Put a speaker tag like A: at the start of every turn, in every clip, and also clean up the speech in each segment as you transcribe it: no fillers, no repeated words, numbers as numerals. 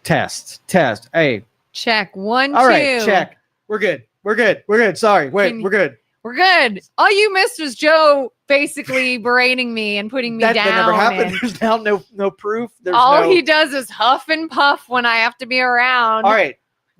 A: Test. Hey.
B: Check. 1,
A: All
B: 2.
A: right, check. We're good. Sorry. Wait, we're good.
B: We're good. All you missed was Joe basically berating me and putting me down.
A: That never happened. There's now no proof.
B: He does is huff and puff when I have to be around.
A: All right.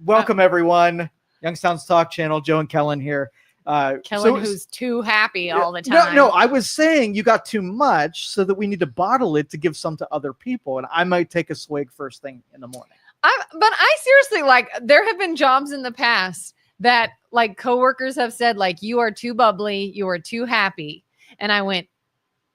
A: Welcome, everyone. Youngstown's Talk Channel. Joe and Kelin here.
B: Kelin, who's too happy all the time.
A: No, I was saying you got too much so that we need to bottle it to give some to other people. And I might take a swig first thing in the morning.
B: But I seriously, there have been jobs in the past that coworkers have said, you are too bubbly, you are too happy. And I went,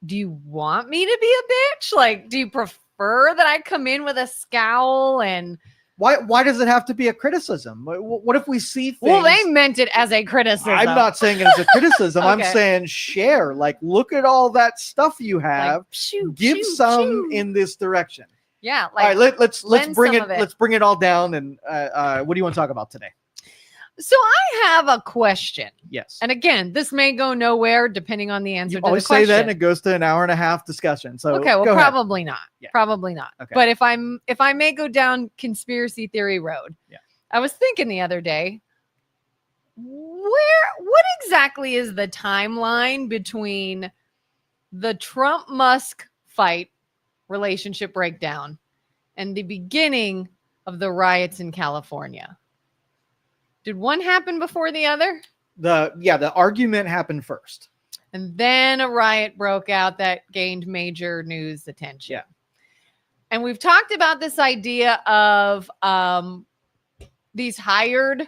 B: do you want me to be a bitch? Do you prefer that I come in with a scowl? And
A: why does it have to be a criticism? What if we see things?
B: Well, they meant it as a criticism.
A: I'm not saying it as a criticism. Okay. I'm saying share. Look at all that stuff you have. Give some in this direction.
B: Yeah.
A: All right, let's bring it. Let's bring it all down. And what do you want to talk about today?
B: So I have a question.
A: Yes.
B: And again, this may go nowhere depending on the answer to the
A: question.
B: Always
A: say that and it goes to an hour and a half discussion. So
B: okay, well, probably not. Yeah. Probably not.
A: Okay.
B: But if I may go down conspiracy theory road, I was thinking the other day, what exactly is the timeline between the Trump-Musk fight relationship breakdown and the beginning of the riots in California? Did one happen before the other?
A: The argument happened first.
B: And then a riot broke out that gained major news attention.
A: Yeah.
B: And we've talked about this idea of these hired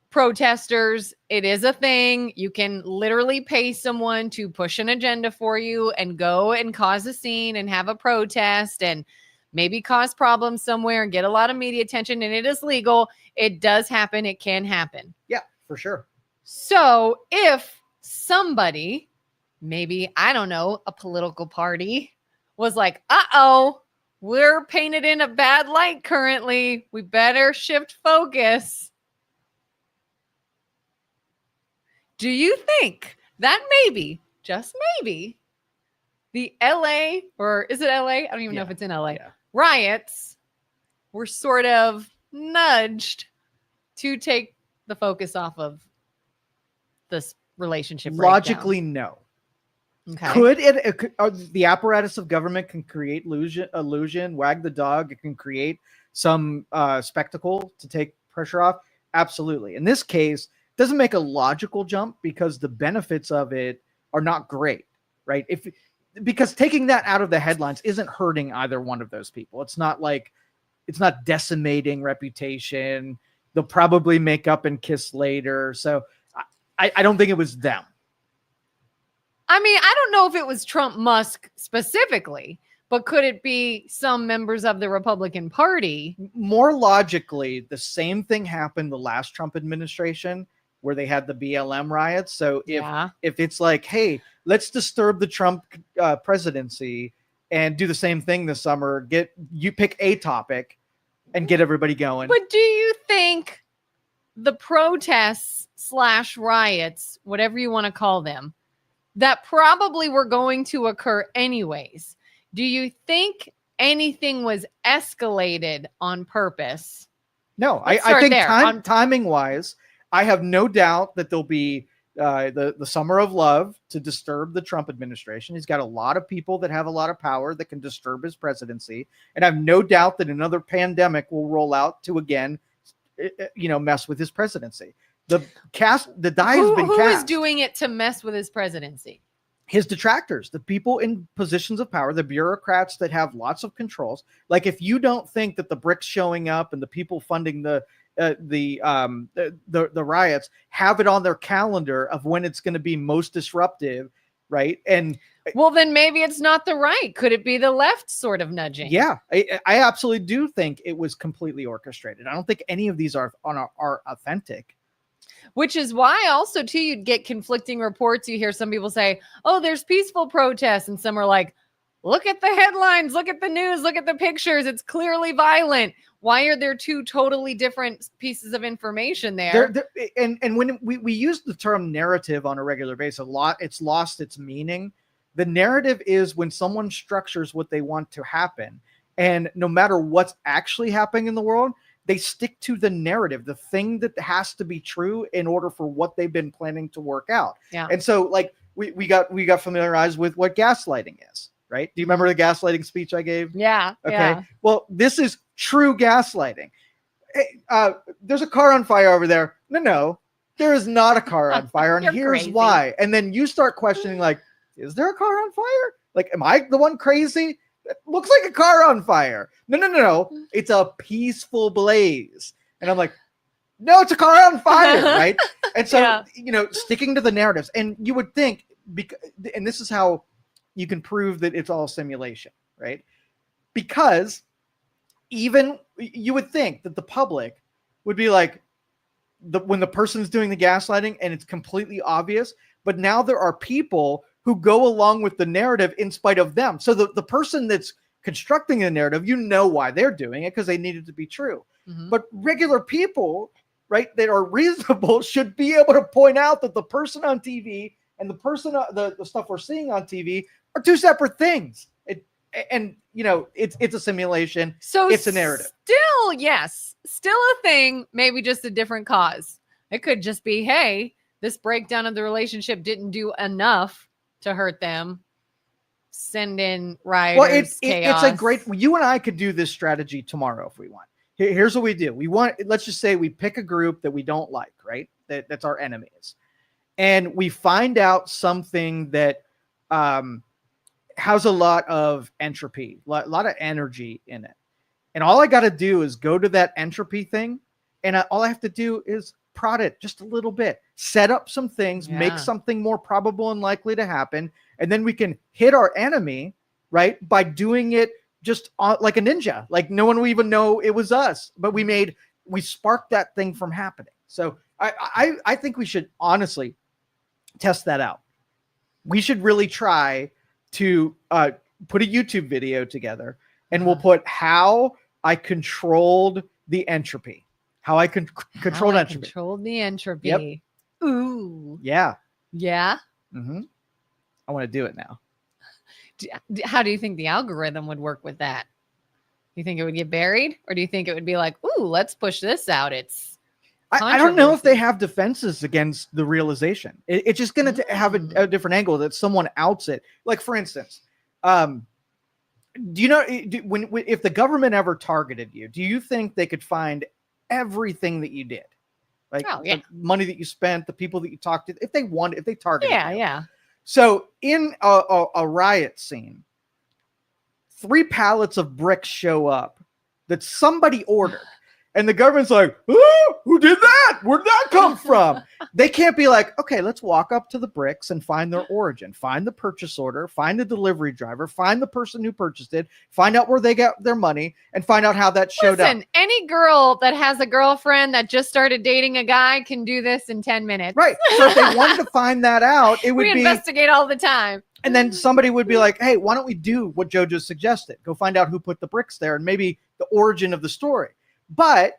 B: protesters. It is a thing. You can literally pay someone to push an agenda for you and go and cause a scene and have a protest and maybe cause problems somewhere and get a lot of media attention. And it is legal. It does happen. It can happen.
A: Yeah, for sure.
B: So if somebody, maybe, I don't know, a political party was like, uh-oh, we're painted in a bad light currently. We better shift focus. Do you think that maybe, just maybe, the LA, or is it LA? I don't even know if it's in LA. Yeah. Riots were sort of nudged to take the focus off of this relationship
A: logically
B: breakdown.
A: No.
B: Okay.
A: Could it the apparatus of government can create illusion, wag the dog, it can create some spectacle to take pressure off? Absolutely. In this case, it doesn't make a logical jump because the benefits of it are not great, right? Because taking that out of the headlines isn't hurting either one of those people. It's not decimating reputation. They'll probably make up and kiss later. So I don't think it was them.
B: I mean, I don't know if it was Trump-Musk specifically, but could it be some members of the Republican Party?
A: More logically, the same thing happened the last Trump administration where they had the BLM riots. So if it's like, hey, let's disturb the Trump presidency and do the same thing this summer, you pick a topic and get everybody going.
B: But do you think the protests / riots, whatever you want to call them, that probably were going to occur anyways, do you think anything was escalated on purpose?
A: No, I think timing wise, I have no doubt that there'll be the summer of love to disturb the Trump administration. He's got a lot of people that have a lot of power that can disturb his presidency. And I have no doubt that another pandemic will roll out to again, mess with his presidency. The die has been cast.
B: Who is doing it to mess with his presidency?
A: His detractors, the people in positions of power, the bureaucrats that have lots of controls. Like if you don't think that the BRICS showing up and the people funding the riots have it on their calendar of when it's going to be most disruptive, right? And
B: well, then maybe it's not the right. Could it be the left sort of nudging?
A: Yeah, I absolutely do think it was completely orchestrated. I don't think any of these are authentic.
B: Which is why also, too, you'd get conflicting reports. You hear some people say, oh, there's peaceful protests. And some are like, look at the headlines, look at the news, look at the pictures. It's clearly violent. Why are there two totally different pieces of information there?
A: And when we use the term narrative on a regular basis, it's lost its meaning. The narrative is when someone structures what they want to happen And no matter what's actually happening in the world, they stick to the narrative, the thing that has to be true in order for what they've been planning to work out.
B: Yeah.
A: And so like we got familiarized with what gaslighting is, right? Do you remember the gaslighting speech I gave?
B: Yeah.
A: Okay.
B: Yeah.
A: Well, this is true gaslighting. Hey, there's a car on fire over there. No, there is not a car on fire. And
B: You're
A: here's
B: crazy.
A: why. And then you start questioning, like, is there a car on fire? Like, am I the one crazy? It looks like a car on fire. No. It's a peaceful blaze. And I'm like, no, it's a car on fire, right? And so, sticking to the narratives. And you would think, and this is how you can prove that it's all simulation, right? Because even you would think that the public would be like, when the person's doing the gaslighting and it's completely obvious, but now there are people who go along with the narrative in spite of them. So the person that's constructing the narrative, why they're doing it, because they need it to be true.
B: Mhm.
A: But regular people, right, that are reasonable should be able to point out that the person on TV and the person, the stuff we're seeing on TV are two separate things. It's a simulation.
B: So
A: it's a narrative.
B: Still a thing, maybe just a different cause. It could just be, hey, this breakdown of the relationship didn't do enough to hurt them. Send in rioters,
A: well,
B: chaos.
A: it's a great, you and I could do this strategy tomorrow if we want. Here's what we do. Let's just say we pick a group that we don't like, right? That's our enemies. And we find out something that has a lot of entropy, a lot of energy in it. And all I got to do is go to that entropy thing. And all I have to do is prod it just a little bit, set up some things, make something more probable and likely to happen. And then we can hit our enemy, right? By doing it just like a ninja, like no one will even know it was us, but we sparked that thing from happening. So I think we should honestly test that out. We should really try to put a YouTube video together, and we'll put how I controlled the entropy, how I controlled entropy.
B: Controlled the entropy.
A: Yep.
B: Ooh.
A: Yeah.
B: Yeah.
A: Mm-hmm. I want to do it now.
B: How do you think the algorithm would work with that? Do you think it would get buried, or do you think it would be like, ooh, let's push this out?
A: I don't know if they have defenses against the realization. It's just going to have a different angle that someone outs it. Like, for instance, do you know if the government ever targeted you, do you think they could find everything that you did? Like the money that you spent, the people that you talked to, if they targeted you.
B: Yeah.
A: So in a riot scene, 3 pallets of bricks show up that somebody ordered. And the government's like, oh, who did that? Where'd that come from? They can't be like, okay, let's walk up to the bricks and find their origin, find the purchase order, find the delivery driver, find the person who purchased it, find out where they got their money, and find out how that showed up.
B: Any girl that has a girlfriend that just started dating a guy can do this in 10 minutes.
A: Right. So if they wanted to find that out, it would be...
B: We investigate all the time.
A: And then somebody would be like, hey, why don't we do what Joe just suggested? Go find out who put the bricks there and maybe the origin of the story. But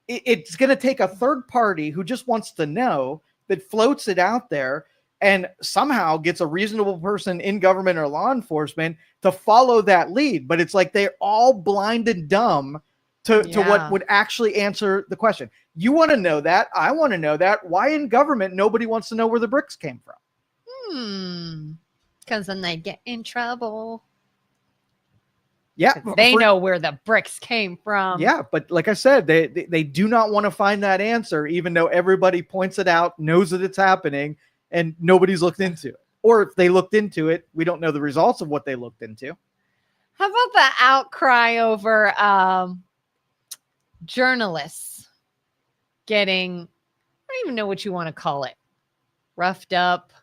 A: it's going to take a third party who just wants to know, that floats it out there and somehow gets a reasonable person in government or law enforcement to follow that lead. But it's like they're all blind and dumb to what would actually answer the question. You want to know that. I want to know that. Why in government nobody wants to know where the bricks came from?
B: Because then they get in trouble.
A: Yeah,
B: they know where the bricks came from.
A: Yeah, but like I said, they do not want to find that answer, even though everybody points it out, knows that it's happening, and nobody's looked into it. Or if they looked into it, we don't know the results of what they looked into.
B: How about the outcry over journalists getting, I don't even know what you want to call it, roughed up,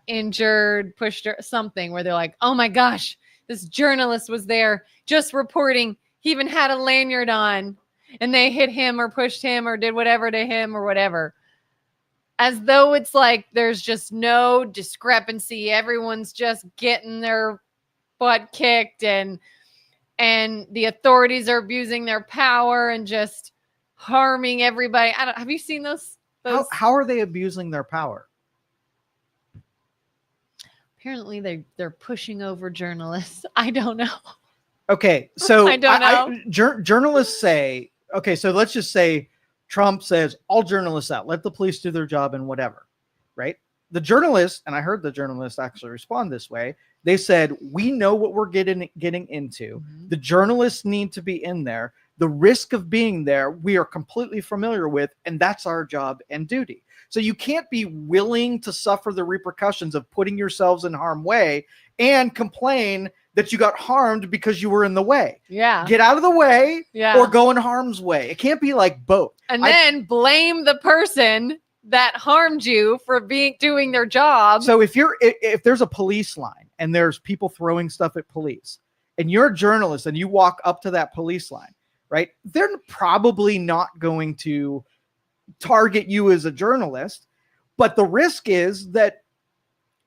B: injured, pushed, or something, where they're like, oh my gosh, this journalist was there just reporting. He even had a lanyard on, and they hit him or pushed him or did whatever to him or whatever. As though it's like there's just no discrepancy. Everyone's just getting their butt kicked, and the authorities are abusing their power and just harming everybody. Have you seen those?
A: How are they abusing their power?
B: Apparently they're pushing over journalists. I don't know.
A: Okay, so
B: I don't know.
A: Journalists say, okay, so let's just say Trump says all journalists out, let the police do their job and whatever, right? The journalists, and I heard the journalists actually respond this way. They said, we know what we're getting into.
B: Mhm.
A: The journalists need to be in there. The risk of being there, we are completely familiar with, and that's our job and duty. So you can't be willing to suffer the repercussions of putting yourselves in harm's way and complain that you got harmed because you were in the way.
B: Yeah.
A: Get out of the way
B: Yeah.
A: or go in harm's way. It can't be like both.
B: And then blame the person that harmed you for doing their job.
A: So if there's a police line and there's people throwing stuff at police and you're a journalist and you walk up to that police line, right? They're probably not going to target you as a journalist, but the risk is that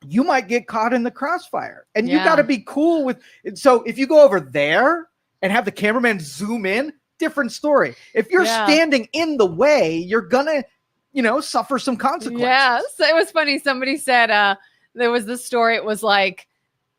A: you might get caught in the crossfire, and you got to be cool with it. So if you go over there and have the cameraman zoom in, different story. If you're standing in the way, you're gonna, suffer some consequences.
B: Yeah. So it was funny. Somebody said there was this story. It was like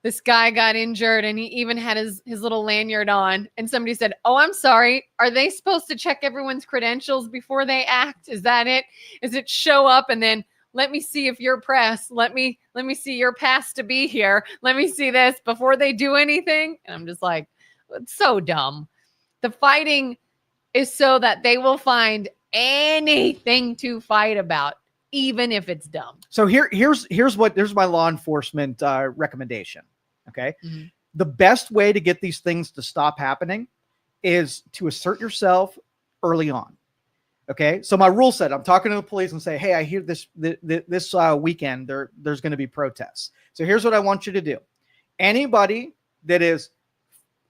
B: this guy got injured and he even had his little lanyard on. And somebody said, "Oh, I'm sorry. Are they supposed to check everyone's credentials before they act? Is that it? Is it show up and then let me see if you're press. Let me see your pass to be here. Let me see this before they do anything?" And I'm just like, it's so dumb. The fighting is so that they will find anything to fight about, even if it's dumb.
A: So here's my law enforcement recommendation. Okay.
B: Mhm.
A: The best way to get these things to stop happening is to assert yourself early on. Okay. So my rule said, I'm talking to the police and say, "Hey, I hear this weekend there's going to be protests. So here's what I want you to do. Anybody that is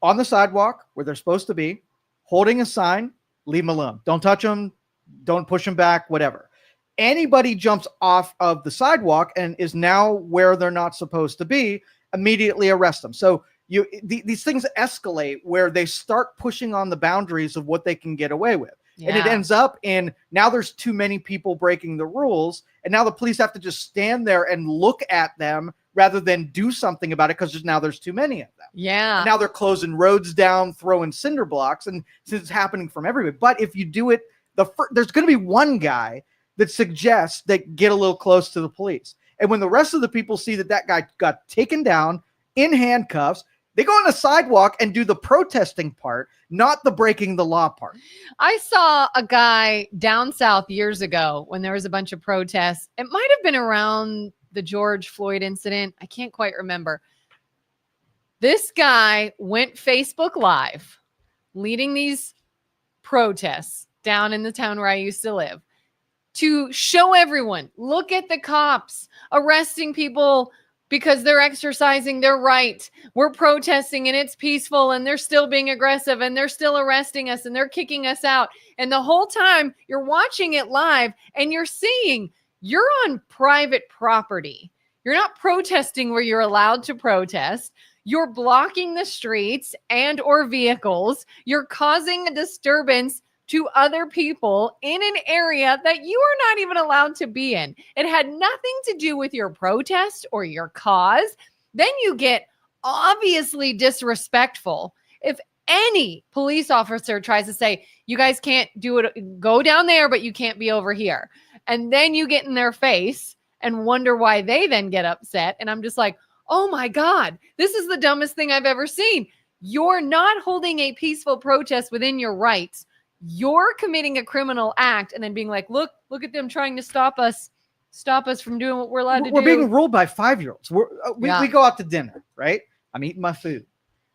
A: on the sidewalk where they're supposed to be, holding a sign, leave them alone. Don't touch them. Don't push them back, whatever. Anybody jumps off of the sidewalk and is now where they're not supposed to be, immediately arrest them." So these things escalate where they start pushing on the boundaries of what they can get away with. Yeah. And it ends up in now there's too many people breaking the rules. And now the police have to just stand there and look at them rather than do something about it because there's too many of them.
B: Yeah.
A: And now they're closing roads down, throwing cinder blocks. And since it's happening from everywhere. But if you do it, there's going to be one guy that suggests that get a little close to the police. And when the rest of the people see that guy got taken down in handcuffs, they go on the sidewalk and do the protesting part, not the breaking the law part.
B: I saw a guy down south years ago when there was a bunch of protests. It might have been around the George Floyd incident. I can't quite remember. This guy went Facebook Live leading these protests down in the town where I used to live to show everyone, look at the cops arresting people because they're exercising their right. We're protesting and it's peaceful and they're still being aggressive and they're still arresting us and they're kicking us out. And the whole time you're watching it live and you're seeing you're on private property. You're not protesting where you're allowed to protest. You're blocking the streets and or vehicles. You're causing a disturbance to other people in an area that you are not even allowed to be in. It had nothing to do with your protest or your cause. Then you get obviously disrespectful. If any police officer tries to say, "You guys can't do it, go down there, but you can't be over here." And then you get in their face and wonder why they then get upset. And I'm just like, oh my God, this is the dumbest thing I've ever seen. You're not holding a peaceful protest within your rights. You're committing a criminal act and then being like, look at them trying to stop us from doing what we're allowed to do.
A: We're being ruled by 5-year-olds. We go out to dinner, right? I'm eating my food.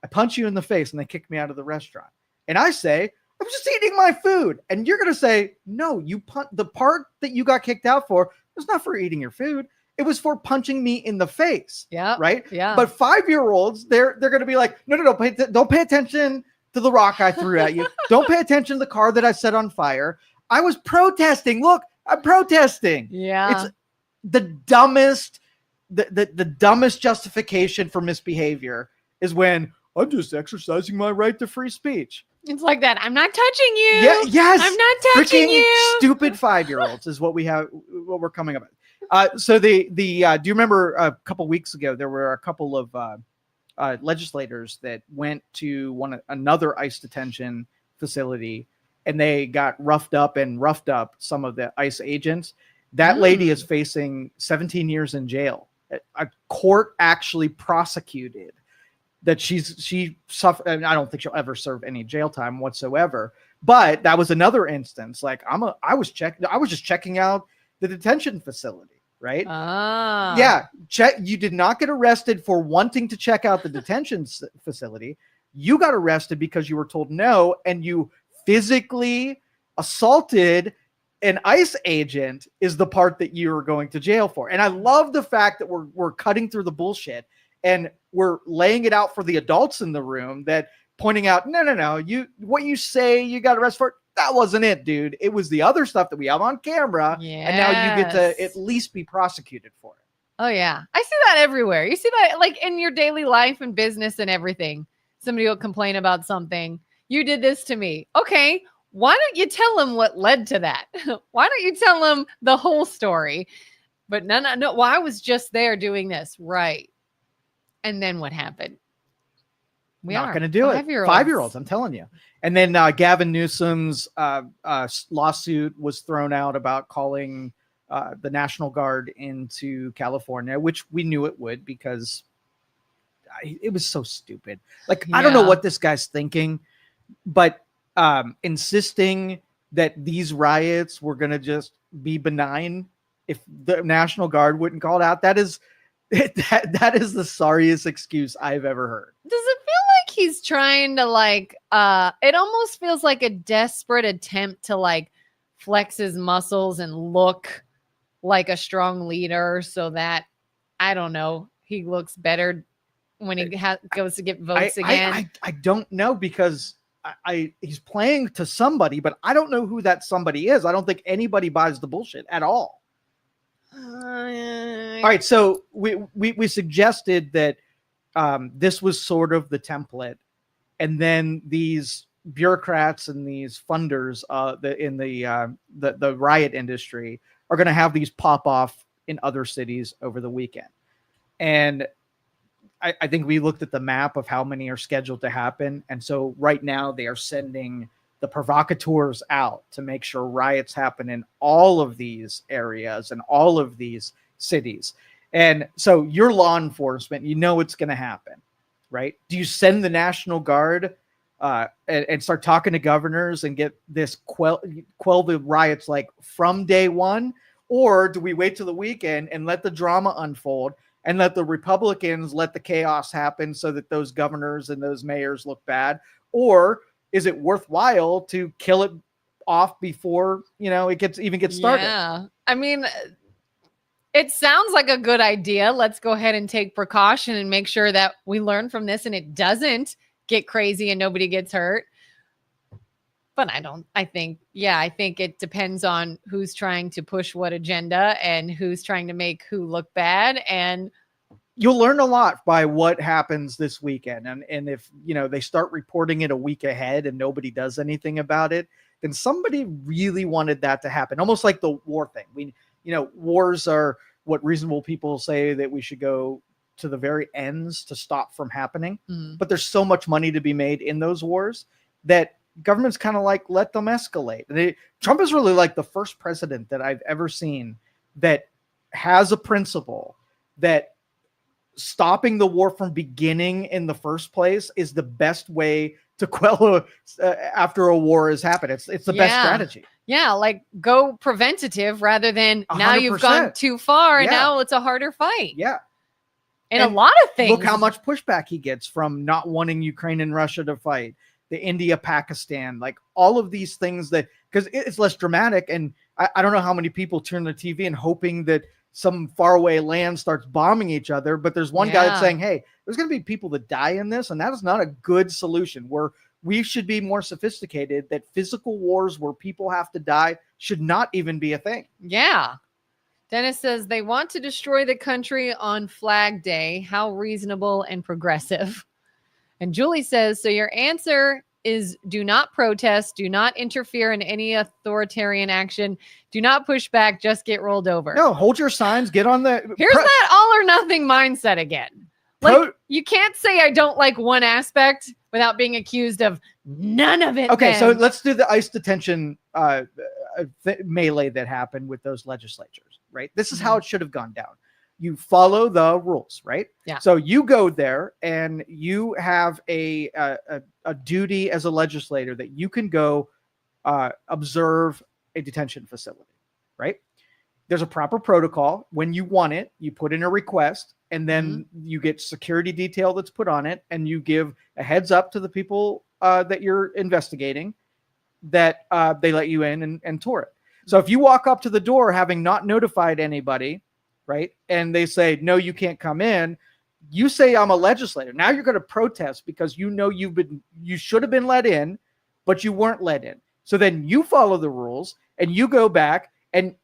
A: I punch you in the face and they kick me out of the restaurant. And I say, "I'm just eating my food." And you're going to say, "No, the part that you got kicked out for was not for eating your food. It was for punching me in the face."
B: Yeah.
A: Right.
B: Yeah.
A: But 5-year-olds, they're going to be like, "No, don't pay attention to the rock I threw at you. Don't pay attention to the car that I set on fire. I was protesting. Look, I'm protesting."
B: Yeah.
A: It's the dumbest justification for misbehavior is when I'm just exercising my right to free speech.
B: It's like that. I'm not touching you.
A: Yeah, yes.
B: I'm not touching
A: Freaking
B: you.
A: Stupid 5-year-olds is what we're coming up with. So do you remember a couple weeks ago, there were a couple of legislators that went to another ICE detention facility, and they got roughed up some of the ICE agents. That lady is facing 17 years in jail. A court actually prosecuted that she suffered. I mean, I don't think she'll ever serve any jail time whatsoever. But that was another instance. Like I was just checking out the detention facility, right? Yeah, you did not get arrested for wanting to check out the detention facility. You got arrested because you were told no, and you physically assaulted an ICE agent is the part that you're going to jail for. And I love the fact that we're cutting through the bullshit and we're laying it out for the adults in the room, that pointing out, no, what you say you got arrested for, that wasn't it, dude. It was the other stuff that we have on camera.
B: Yes.
A: And now you get to at least be prosecuted for it.
B: Oh yeah. I see that everywhere. You see that like in your daily life and business and everything. Somebody will complain about something. You did this to me. Okay. Why don't you tell them what led to that? Why don't you tell them the whole story? But no. Well, I was just there doing this. Right. And then what happened?
A: We are not going to do it. 5-year-olds, I'm telling you. And then Gavin Newsom's lawsuit was thrown out about calling the National Guard into California, which we knew it would, because it was so stupid. Like, I don't know what this guy's thinking, but insisting that these riots were going to just be benign if the National Guard wouldn't call it out, that is the sorriest excuse I've ever heard.
B: Does it feel like he's trying to it almost feels like a desperate attempt to flex his muscles and look like a strong leader so that, I don't know, he looks better when he goes to get votes again?
A: I don't know, because he's playing to somebody, but I don't know who that somebody is. I don't think anybody buys the bullshit at all. All right, so we suggested that this was sort of the template, and then these bureaucrats and these funders in the riot industry are going to have these pop off in other cities over the weekend. And I think we looked at the map of how many are scheduled to happen, and so right now they are sending the provocateurs out to make sure riots happen in all of these areas and all of these cities. And so you're law enforcement, you know it's going to happen, right? Do you send the National Guard and start talking to governors and get this quell the riots from day one? Or do we wait till the weekend and let the drama unfold and let the Republicans let the chaos happen so that those governors and those mayors look bad? Or is it worthwhile to kill it off before, it gets started?
B: Yeah. I mean, it sounds like a good idea. Let's go ahead and take precaution and make sure that we learn from this and it doesn't get crazy and nobody gets hurt. But I think it depends on who's trying to push what agenda and who's trying to make who look bad. And
A: you'll learn a lot by what happens this weekend. And if, they start reporting it a week ahead and nobody does anything about it, then somebody really wanted that to happen. Almost like the war thing. Wars are what reasonable people say that we should go to the very ends to stop from happening. Mm. But there's so much money to be made in those wars that government's kind of let them escalate. Trump is really the first president that I've ever seen that has a principle that stopping the war from beginning in the first place is the best way to quell after a war has happened. It's the best strategy.
B: Yeah, go preventative rather than 100%. Now you've gone too far and now it's a harder fight.
A: Yeah.
B: And a lot of things.
A: Look how much pushback he gets from not wanting Ukraine and Russia to fight, the India, Pakistan, all of these things because it's less dramatic. And I don't know how many people turn the TV and hoping that some faraway land starts bombing each other. But there's one guy that's saying, hey, there's going to be people that die in this. And that is not a good solution. We should be more sophisticated, that physical wars where people have to die should not even be a thing.
B: Yeah. Dennis says they want to destroy the country on Flag Day. How reasonable and progressive. And Julie says, so your answer is do not protest, do not interfere in any authoritarian action, do not push back, just get rolled over.
A: No, hold your signs, get on the...
B: Here's that all or nothing mindset again. Like, you can't say I don't like one aspect without being accused of none of it.
A: Okay,
B: then.
A: so let's do the ICE detention melee that happened with those legislatures, right? This is how it should have gone down. You follow the rules, right?
B: Yeah.
A: So you go there and you have a duty as a legislator that you can go observe a detention facility, right? There's a proper protocol. When you want it, you put in a request, and then you get security detail that's put on it, and you give a heads up to the people that you're investigating that they let you in and tour it. So if you walk up to the door having not notified anybody, right, and they say, no, you can't come in, you say, I'm a legislator. Now you're going to protest because you know you should have been let in, but you weren't let in. So then you follow the rules and you go back and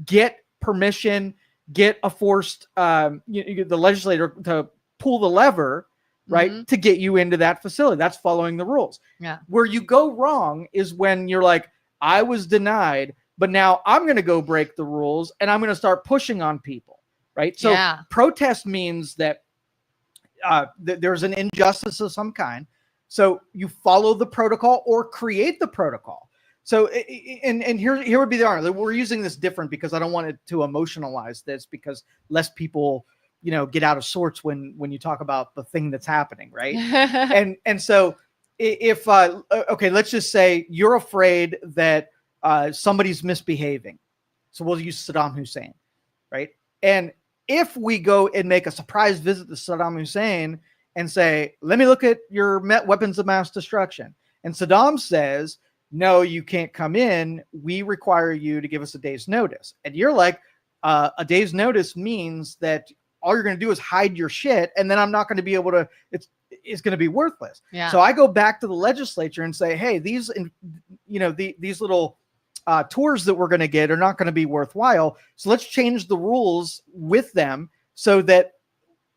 A: get permission, get a forced the legislator to pull the lever, right, to get you into that facility. That's following the rules.
B: Yeah.
A: Where you go wrong is when you're like, I was denied, but now I'm going to go break the rules and I'm going to start pushing on people, right? So protest means that there's an injustice of some kind. So you follow the protocol or create the protocol. So, and here would be the argument. We're using this different because I don't want it to emotionalize this, because less people, get out of sorts when you talk about the thing that's happening, right? and so if okay, let's just say you're afraid that somebody's misbehaving. So we'll use Saddam Hussein, right? And if we go and make a surprise visit to Saddam Hussein and say, let me look at your weapons of mass destruction. And Saddam says, no, you can't come in. We require you to give us a day's notice. And you're like, a day's notice means that all you're going to do is hide your shit. And then I'm not going to be able to, it's going to be worthless.
B: Yeah.
A: So I go back to the legislature and say, hey, these little tours that we're going to get are not going to be worthwhile. So let's change the rules with them so that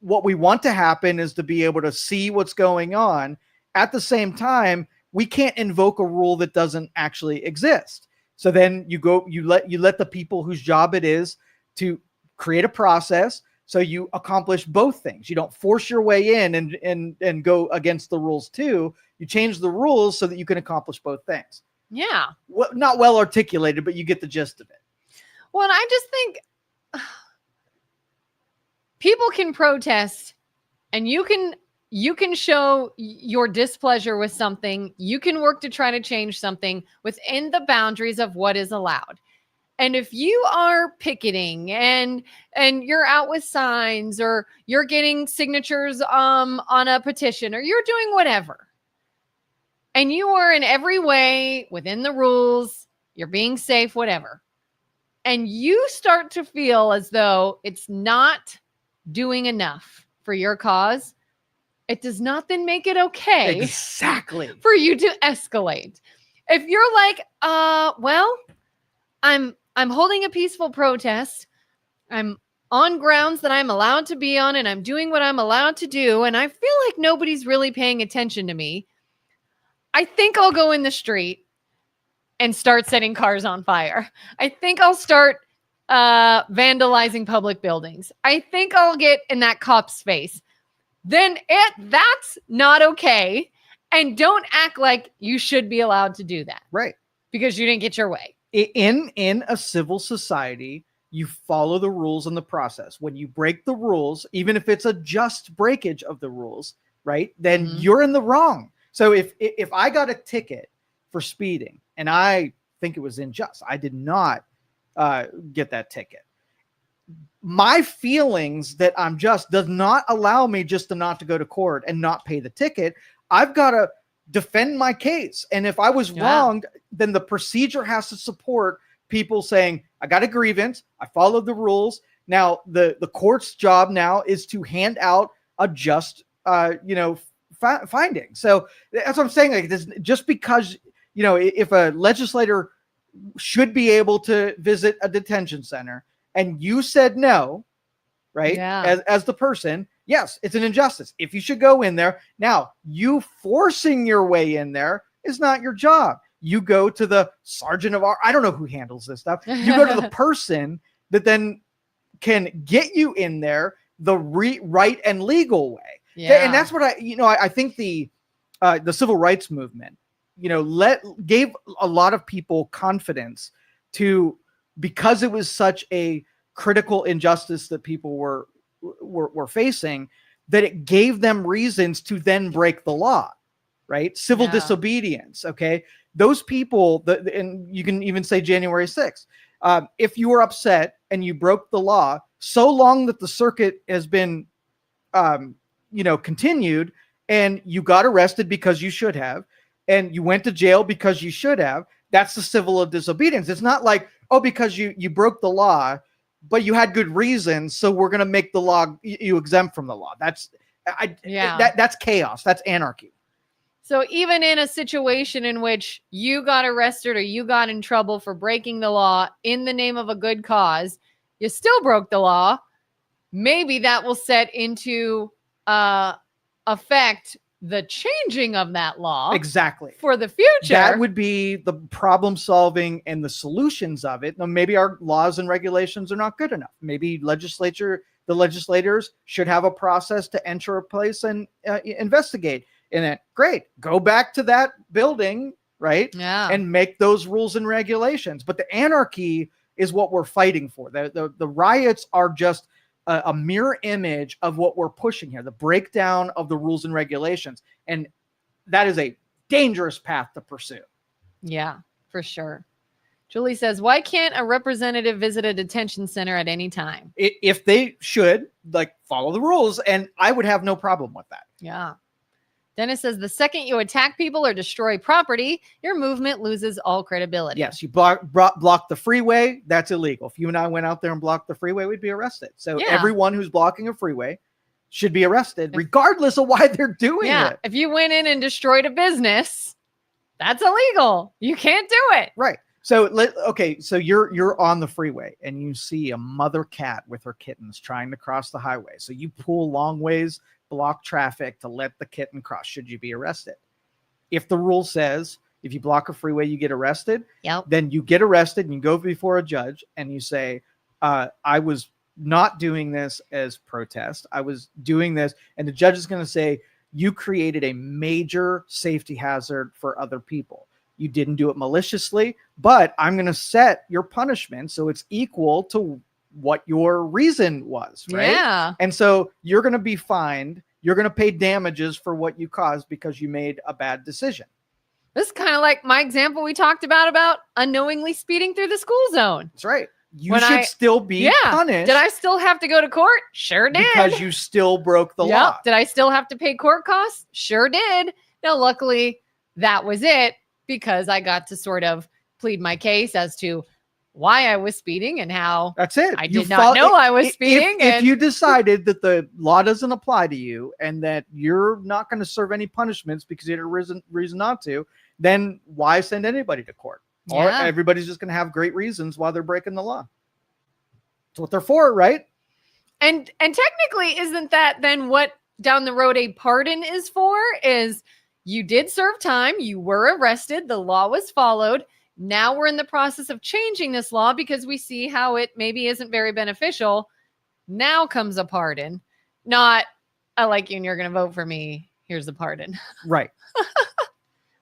A: what we want to happen is to be able to see what's going on. At the same time, we can't invoke a rule that doesn't actually exist. So then you let the people whose job it is to create a process. So you accomplish both things. You don't force your way in and go against the rules too. You change the rules so that you can accomplish both things.
B: Yeah.
A: Well, not well articulated, but you get the gist of it.
B: Well, and I just think people can protest, and you can show your displeasure with something. You can work to try to change something within the boundaries of what is allowed. And if you are picketing and you're out with signs, or you're getting signatures on a petition, or you're doing whatever, and you are in every way within the rules, you're being safe, whatever, and you start to feel as though it's not doing enough for your cause, it does not then make it okay
A: exactly
B: for you to escalate. If you're like, well, I'm holding a peaceful protest, I'm on grounds that I'm allowed to be on, and I'm doing what I'm allowed to do, and I feel like nobody's really paying attention to me, I think I'll go in the street and start setting cars on fire. I think I'll start vandalizing public buildings. I think I'll get in that cop's face. Then that's not okay. And don't act like you should be allowed to do that.
A: Right.
B: Because you didn't get your way.
A: In a civil society, you follow the rules and the process. When you break the rules, even if it's a just breakage of the rules, right, then you're in the wrong. So if I got a ticket for speeding and I think it was unjust, I did not get that ticket, my feelings that I'm just does not allow me just to not to go to court and not pay the ticket. I've got to defend my case. And if I was wronged, then the procedure has to support people saying, I got a grievance, I followed the rules. Now the court's job now is to hand out a just finding. So that's what I'm saying. Like this, just because, if a legislator should be able to visit a detention center and you said no, right?
B: Yeah.
A: As the person, yes, it's an injustice. If you should go in there, now you forcing your way in there is not your job. You go to the sergeant of I don't know who handles this stuff. You go to the person that then can get you in there, the right and legal way.
B: Yeah.
A: And that's what I think the civil rights movement, gave a lot of people confidence because it was such a critical injustice that people were facing, that it gave them reasons to then break the law, right? Civil disobedience. Okay. Those people and you can even say January 6th. If you were upset and you broke the law so long that the circuit has been, continued, and you got arrested because you should have, and you went to jail because you should have, that's the civil disobedience. It's not like, oh, because you broke the law, but you had good reasons, so we're going to make the law you exempt from the law. That's chaos. That's anarchy.
B: So even in a situation in which you got arrested or you got in trouble for breaking the law in the name of a good cause, you still broke the law. Maybe that will set into affect the changing of that law.
A: Exactly.
B: For the future.
A: That would be the problem solving and the solutions of it. Now, maybe our laws and regulations are not good enough. Maybe the legislators should have a process to enter a place and investigate in it. Great. Go back to that building, right?
B: Yeah.
A: And make those rules and regulations. But the anarchy is what we're fighting for. The riots are just a mirror image of what we're pushing here, the breakdown of the rules and regulations. And that is a dangerous path to pursue.
B: Yeah, for sure. Julie says, why can't a representative visit a detention center at any time?
A: If they should, follow the rules, and I would have no problem with that.
B: Yeah. Dennis says, the second you attack people or destroy property, your movement loses all credibility.
A: Yes, you block the freeway. That's illegal. If you and I went out there and blocked the freeway, we'd be arrested. So everyone who's blocking a freeway should be arrested, regardless of why they're doing it.
B: If you went in and destroyed a business, that's illegal. You can't do it.
A: Right. So so you're on the freeway and you see a mother cat with her kittens trying to cross the highway. So you pull long ways, block traffic to let the kitten cross. Should you be arrested? If the rule says if you block a freeway, you get arrested, then you get arrested and you go before a judge and you say, I was not doing this as protest. I was doing this. And the judge is going to say, you created a major safety hazard for other people. You didn't do it maliciously, but I'm going to set your punishment so it's equal to what your reason was, right?
B: Yeah.
A: And so you're going to be fined. You're going to pay damages for what you caused because you made a bad decision.
B: This is kind of like my example we talked about unknowingly speeding through the school zone.
A: That's right. You should still be punished.
B: Did I still have to go to court? Sure did.
A: Because you still broke the law.
B: Did I still have to pay court costs? Sure did. Now, luckily, that was it because I got to sort of plead my case as to why I was speeding and how
A: that's it.
B: I did not know I was speeding.
A: If you decided that the law doesn't apply to you and that you're not going to serve any punishments because you had a reason not to, then why send anybody to court? Or everybody's just going to have great reasons why they're breaking the law. That's what they're for, right?
B: And technically, isn't that then what down the road a pardon is for? Is you did serve time, you were arrested, the law was followed. Now we're in the process of changing this law because we see how it maybe isn't very beneficial. Now comes a pardon, not I like you and you're going to vote for me. Here's the pardon.
A: Right.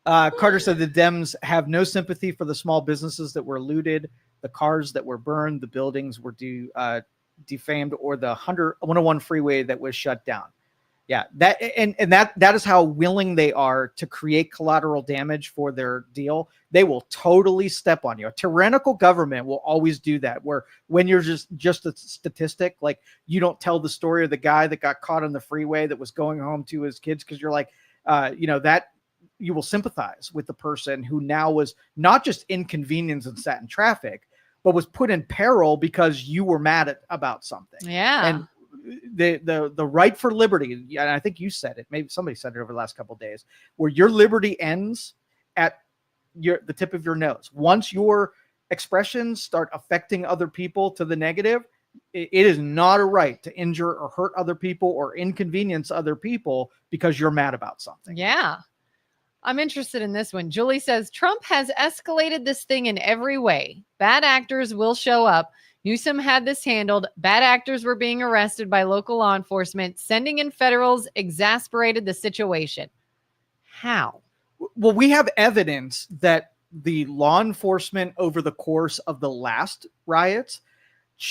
A: Carter said the Dems have no sympathy for the small businesses that were looted, the cars that were burned, the buildings were defamed, or the 101 freeway that was shut down. Yeah, that is how willing they are to create collateral damage for their deal. They will totally step on you. A tyrannical government will always do that, where when you're just a statistic, like you don't tell the story of the guy that got caught on the freeway that was going home to his kids because you're like, that you will sympathize with the person who now was not just inconvenienced and sat in traffic, but was put in peril because you were mad about something.
B: Yeah.
A: And the right for liberty, and I think you said it, maybe somebody said it over the last couple of days, where your liberty ends at the tip of your nose. Once your expressions start affecting other people to the negative, it is not a right to injure or hurt other people or inconvenience other people because you're mad about something.
B: Yeah. I'm interested in this one. Julie says, Trump has escalated this thing in every way. Bad actors will show up. Newsom had this handled. Bad actors were being arrested by local law enforcement. Sending in federals exasperated the situation. How?
A: Well, we have evidence that the law enforcement over the course of the last riots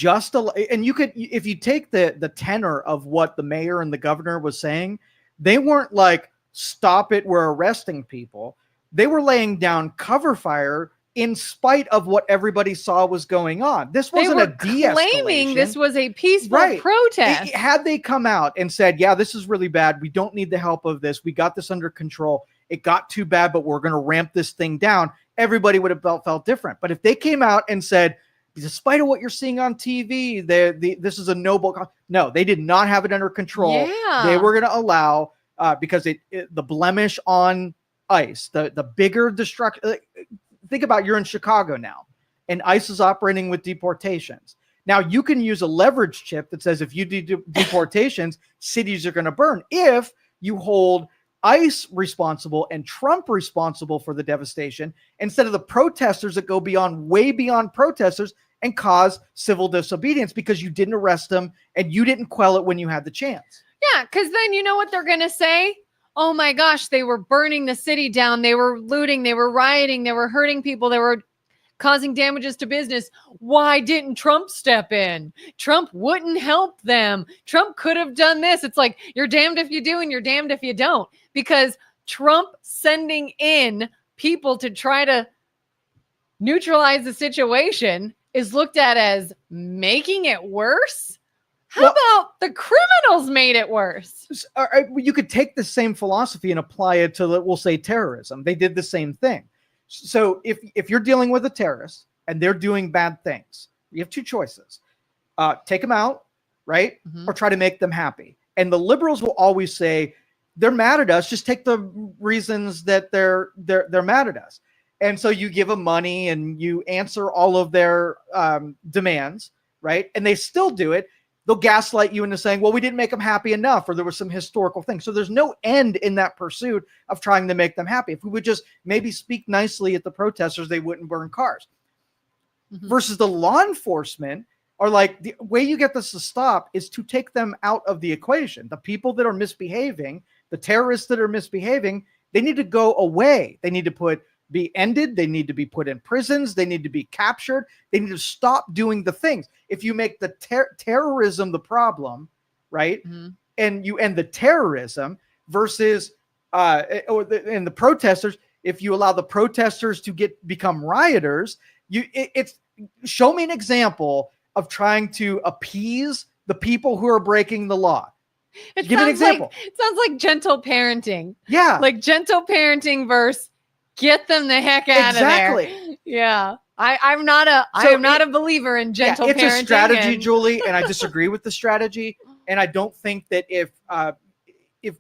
A: and you could, if you take the tenor of what the mayor and the governor was saying, they weren't like, stop it, we're arresting people. They were laying down cover fire in spite of what everybody saw was going on. This wasn't a de-escalation.
B: Claiming this was a peaceful protest.
A: Had they come out and said, yeah, this is really bad, we don't need the help of this, we got this under control, it got too bad, but we're going to ramp this thing down, everybody would have felt different. But if they came out and said, despite of what you're seeing on TV, this is a noble cause. No, they did not have it under control.
B: Yeah.
A: They were going to allow, because the blemish on ICE, the bigger destruction. Think about, you're in Chicago now, and ICE is operating with deportations. Now you can use a leverage chip that says if you do deportations, cities are going to burn. If you hold ICE responsible and Trump responsible for the devastation, instead of the protesters that go way beyond protesters and cause civil disobedience because you didn't arrest them and you didn't quell it when you had the chance.
B: Yeah, because then you know what they're going to say? Oh my gosh, they were burning the city down. They were looting. They were rioting. They were hurting people. They were causing damages to business. Why didn't Trump step in? Trump wouldn't help them. Trump could have done this. It's like, you're damned if you do and you're damned if you don't. Because Trump sending in people to try to neutralize the situation is looked at as making it worse. How about the criminals made it worse?
A: You could take the same philosophy and apply it to, we'll say, terrorism. They did the same thing. So if you're dealing with a terrorist and they're doing bad things, you have two choices. Take them out, right? Mm-hmm. Or try to make them happy. And the liberals will always say, they're mad at us. Just take the reasons that they're mad at us. And so you give them money and you answer all of their demands, right? And they still do it. They'll gaslight you into saying, well, we didn't make them happy enough, or there was some historical thing. So there's no end in that pursuit of trying to make them happy. If we would just maybe speak nicely at the protesters, they wouldn't burn cars. Mm-hmm. Versus the law enforcement are like, the way you get this to stop is to take them out of the equation. The people that are misbehaving, the terrorists that are misbehaving, they need to go away. They need to be ended. They need to be put in prisons. They need to be captured. They need to stop doing the things. If you make the terrorism the problem, right, mm-hmm. and you end the terrorism versus and the protesters, if you allow the protesters to become rioters, it's show me an example of trying to appease the people who are breaking the law. Give an example.
B: It sounds like gentle parenting.
A: Yeah,
B: like gentle parenting versus get them the heck out of there. Yeah. I am not a believer in gentle parenting.
A: It's a strategy, Julie, and I disagree with the strategy. And I don't think that if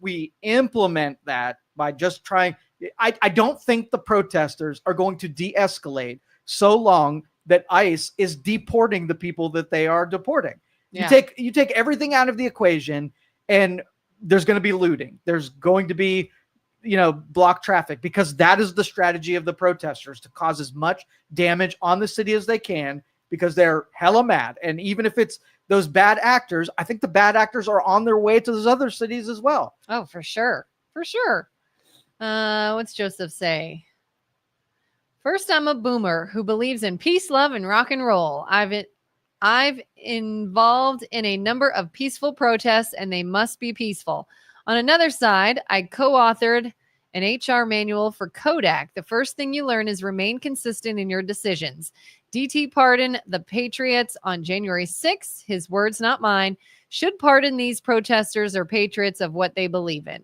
A: we implement that by just trying, I don't think the protesters are going to de-escalate so long that ICE is deporting the people that they are deporting. Yeah. You take everything out of the equation, and there's going to be looting. There's going to be block traffic, because that is the strategy of the protesters, to cause as much damage on the city as they can, because they're hella mad. And even if it's those bad actors, I think the bad actors are on their way to those other cities as well.
B: Oh, for sure. For sure. What's Joseph say? First, I'm a boomer who believes in peace, love, and rock and roll. I've involved in a number of peaceful protests, and they must be peaceful. On another side, I co-authored an HR manual for Kodak. The first thing you learn is remain consistent in your decisions. DT pardoned the patriots on January 6th. His words, not mine. Should pardon these protesters or patriots of what they believe in.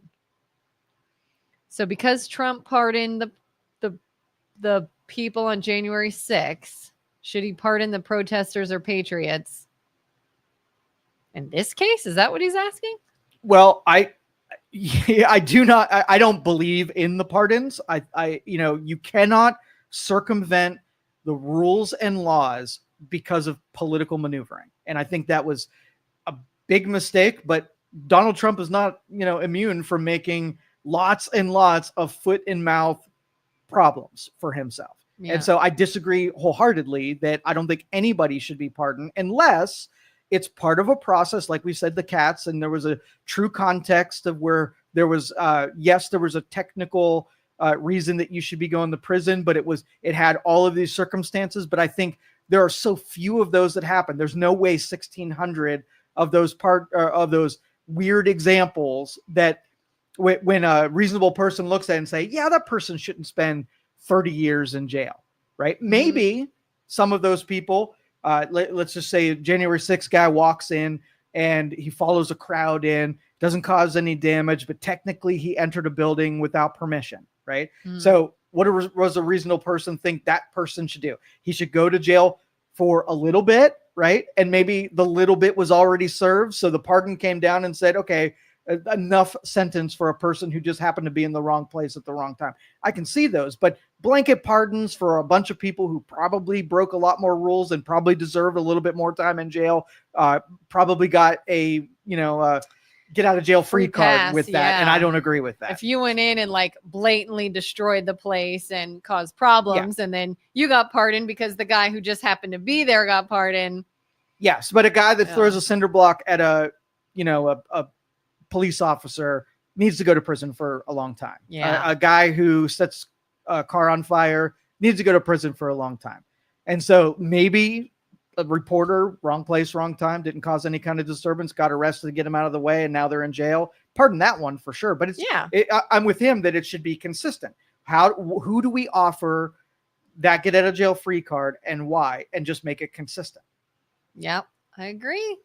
B: So because Trump pardoned the people on January 6th, should he pardon the protesters or patriots? In this case, is that what he's asking?
A: Well, I don't believe in the pardons. You cannot circumvent the rules and laws because of political maneuvering. And I think that was a big mistake, but Donald Trump is not, immune from making lots and lots of foot and mouth problems for himself. And so I disagree wholeheartedly that I don't think anybody should be pardoned unless it's part of a process. Like we said, the cats, and there was a true context of where there was, yes, there was a technical reason that you should be going to prison, but it had all of these circumstances. But I think there are so few of those that happen. There's no way 1,600 of those weird examples that when a reasonable person looks at it and say, yeah, that person shouldn't spend 30 years in jail, right? Mm-hmm. Maybe some of those people, let's just say January 6th guy walks in and he follows a crowd in, doesn't cause any damage, but technically he entered a building without permission, right? Mm-hmm. So what was a reasonable person think that person should do? He should go to jail for a little bit, right? And maybe the little bit was already served. So the pardon came down and said, okay, enough sentence for a person who just happened to be in the wrong place at the wrong time. I can see those, but blanket pardons for a bunch of people who probably broke a lot more rules and probably deserved a little bit more time in jail, probably got a, get out of jail free card with that. Yeah. And I don't agree with that.
B: If you went in and like blatantly destroyed the place and caused problems, and then you got pardoned because the guy who just happened to be there got pardoned.
A: Yes. But a guy that throws a cinder block at a police officer needs to go to prison for a long time. Yeah. A guy who sets a car on fire needs to go to prison for a long time. And so maybe a reporter, wrong place, wrong time, didn't cause any kind of disturbance, got arrested to get him out of the way, and now they're in jail. Pardon that one for sure. But I'm with him that it should be consistent. Who do we offer that get out of jail free card and why? And just make it consistent.
B: Yep, I agree.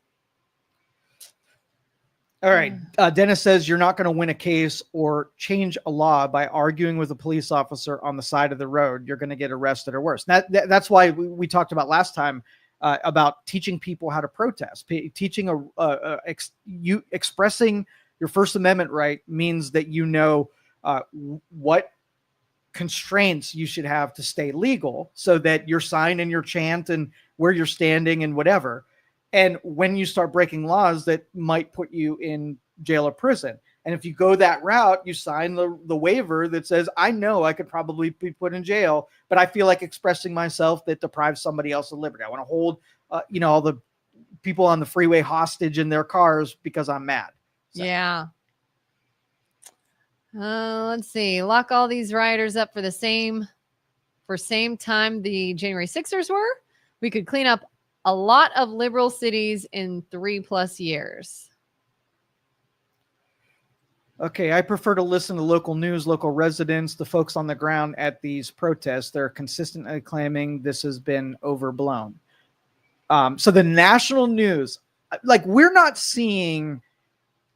A: All right. Dennis says you're not going to win a case or change a law by arguing with a police officer on the side of the road. You're going to get arrested or worse. That's why we talked about last time about teaching people how to protest. Teaching expressing your First Amendment right means that what constraints you should have to stay legal so that your sign and your chant and where you're standing and whatever. And when you start breaking laws that might put you in jail or prison. And if you go that route, you sign the waiver that says, I know I could probably be put in jail, but I feel like expressing myself that deprives somebody else of liberty. I want to hold, all the people on the freeway hostage in their cars because I'm mad.
B: So. Yeah. Let's see. Lock all these rioters up for same time the January 6ers were. We could clean up a lot of liberal cities in 3+ years.
A: Okay, I prefer to listen to local news, local residents, the folks on the ground at these protests. They're consistently claiming this has been overblown. So the national news, like we're not seeing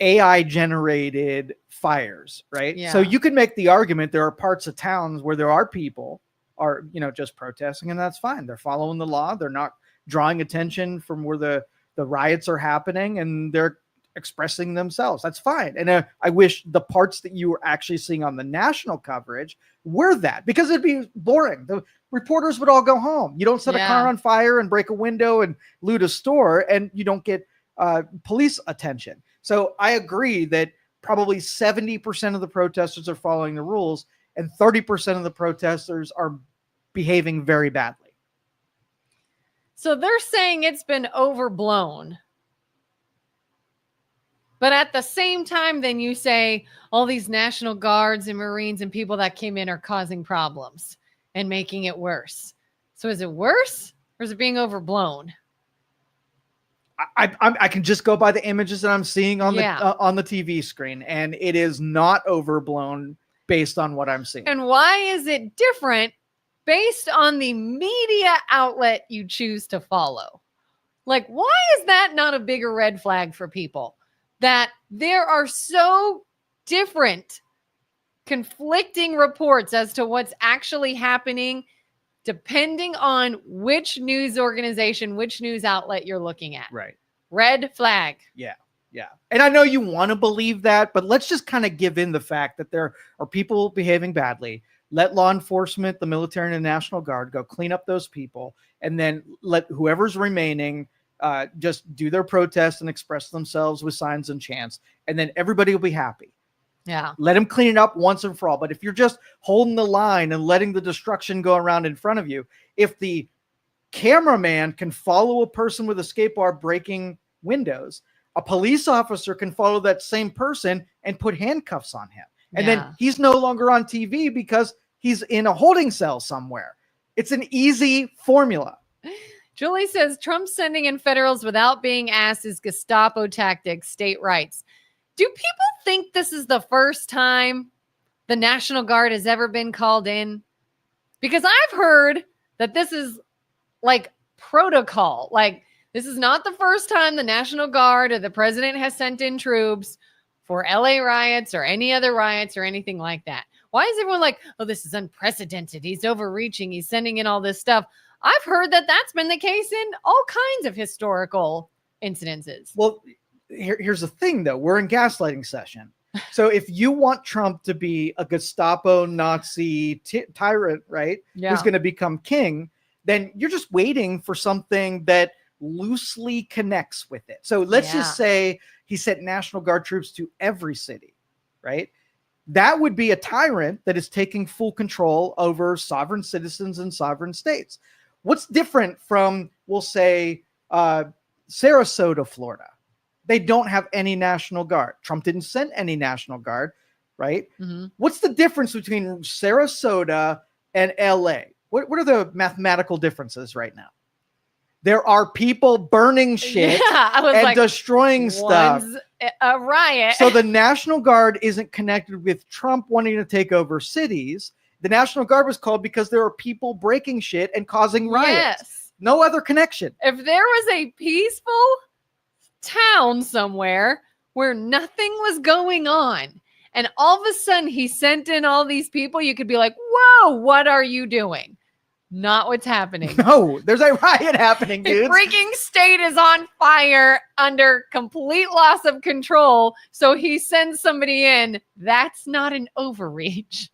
A: AI-generated fires, right? Yeah. So you could make the argument there are parts of towns where there are people are, just protesting, and that's fine. They're following the law. They're not drawing attention from where the riots are happening, and they're expressing themselves. That's fine. And I wish the parts that you were actually seeing on the national coverage were that, because it'd be boring. The reporters would all go home. You don't set a car on fire and break a window and loot a store, and you don't get police attention. So I agree that probably 70% of the protesters are following the rules, and 30% of the protesters are behaving very badly.
B: So they're saying it's been overblown. But at the same time, then you say all these National Guards and Marines and people that came in are causing problems and making it worse. So is it worse or is it being overblown?
A: I can just go by the images that I'm seeing on the TV screen, and it is not overblown based on what I'm seeing.
B: And why is it different based on the media outlet you choose to follow? Like, why is that not a bigger red flag for people? That there are so different conflicting reports as to what's actually happening depending on which news organization, which news outlet you're looking at.
A: Right.
B: Red flag.
A: Yeah. Yeah. And I know you want to believe that, but let's just kind of give in the fact that there are people behaving badly. Let law enforcement, the military, and the National Guard go clean up those people, and then let whoever's remaining just do their protest and express themselves with signs and chants, and then everybody will be happy.
B: Yeah.
A: Let him clean it up once and for all. But if you're just holding the line and letting the destruction go around in front of you, if the cameraman can follow a person with a skateboard breaking windows, a police officer can follow that same person and put handcuffs on him. And then he's no longer on TV because he's in a holding cell somewhere. It's an easy formula.
B: Julie says Trump sending in federals without being asked is Gestapo tactics, state rights. Do people think this is the first time the National Guard has ever been called in? Because I've heard that this is like protocol. Like, this is not the first time the National Guard or the president has sent in troops for LA riots or any other riots or anything like that. Why is everyone like, oh, this is unprecedented. He's overreaching. He's sending in all this stuff. I've heard that that's been the case in all kinds of historical incidences.
A: Well, here's the thing, though. We're in gaslighting session. So if you want Trump to be a Gestapo Nazi tyrant, right, who's going to become king, then you're just waiting for something that loosely connects with it. So let's just say he sent National Guard troops to every city, right? That would be a tyrant that is taking full control over sovereign citizens and sovereign states. What's different from, we'll say, Sarasota, Florida? They don't have any National Guard. Trump didn't send any National Guard, right? Mm-hmm. What's the difference between Sarasota and LA? What are the mathematical differences right now? There are people burning shit and destroying stuff.
B: A riot.
A: So the National Guard isn't connected with Trump wanting to take over cities. The National Guard was called because there are people breaking shit and causing riots.
B: Yes.
A: No other connection.
B: If there was a peaceful town somewhere where nothing was going on, and all of a sudden he sent in all these people, you could be like, whoa, what are you doing? Not what's happening.
A: No, there's a riot happening, dude.
B: The freaking state is on fire under complete loss of control. So he sends somebody in. That's not an overreach.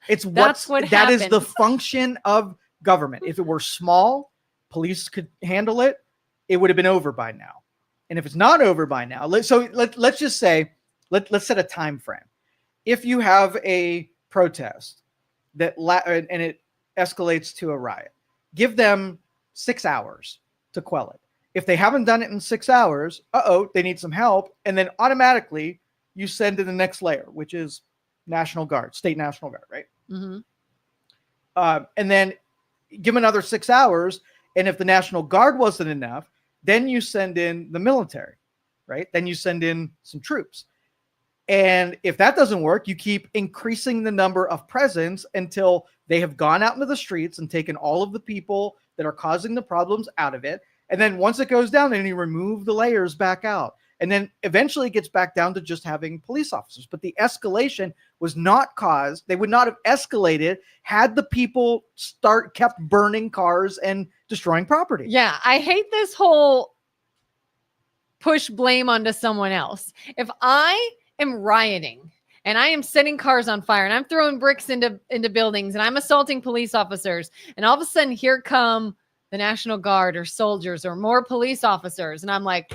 A: That's what that is the function of government. If it were small, police could handle it. It would have been over by now. And if it's not over by now, let's just say, let's set a time frame. If you have a protest and it escalates to a riot, give them 6 hours to quell it. If they haven't done it in 6 hours, they need some help. And then automatically you send to the next layer, which is National Guard, state National Guard, right? Mm-hmm. And then give them another 6 hours. And if the National Guard wasn't enough, then you send in the military, right? Then you send in some troops. And if that doesn't work, you keep increasing the number of presence until they have gone out into the streets and taken all of the people that are causing the problems out of it. And then once it goes down, then you remove the layers back out. And then eventually it gets back down to just having police officers. But the escalation was not caused. They would not have escalated had the people kept burning cars and destroying property.
B: Yeah, I hate this whole push blame onto someone else. If I am rioting and I am setting cars on fire and I'm throwing bricks into buildings and I'm assaulting police officers, and all of a sudden here come the National Guard or soldiers or more police officers, and I'm like,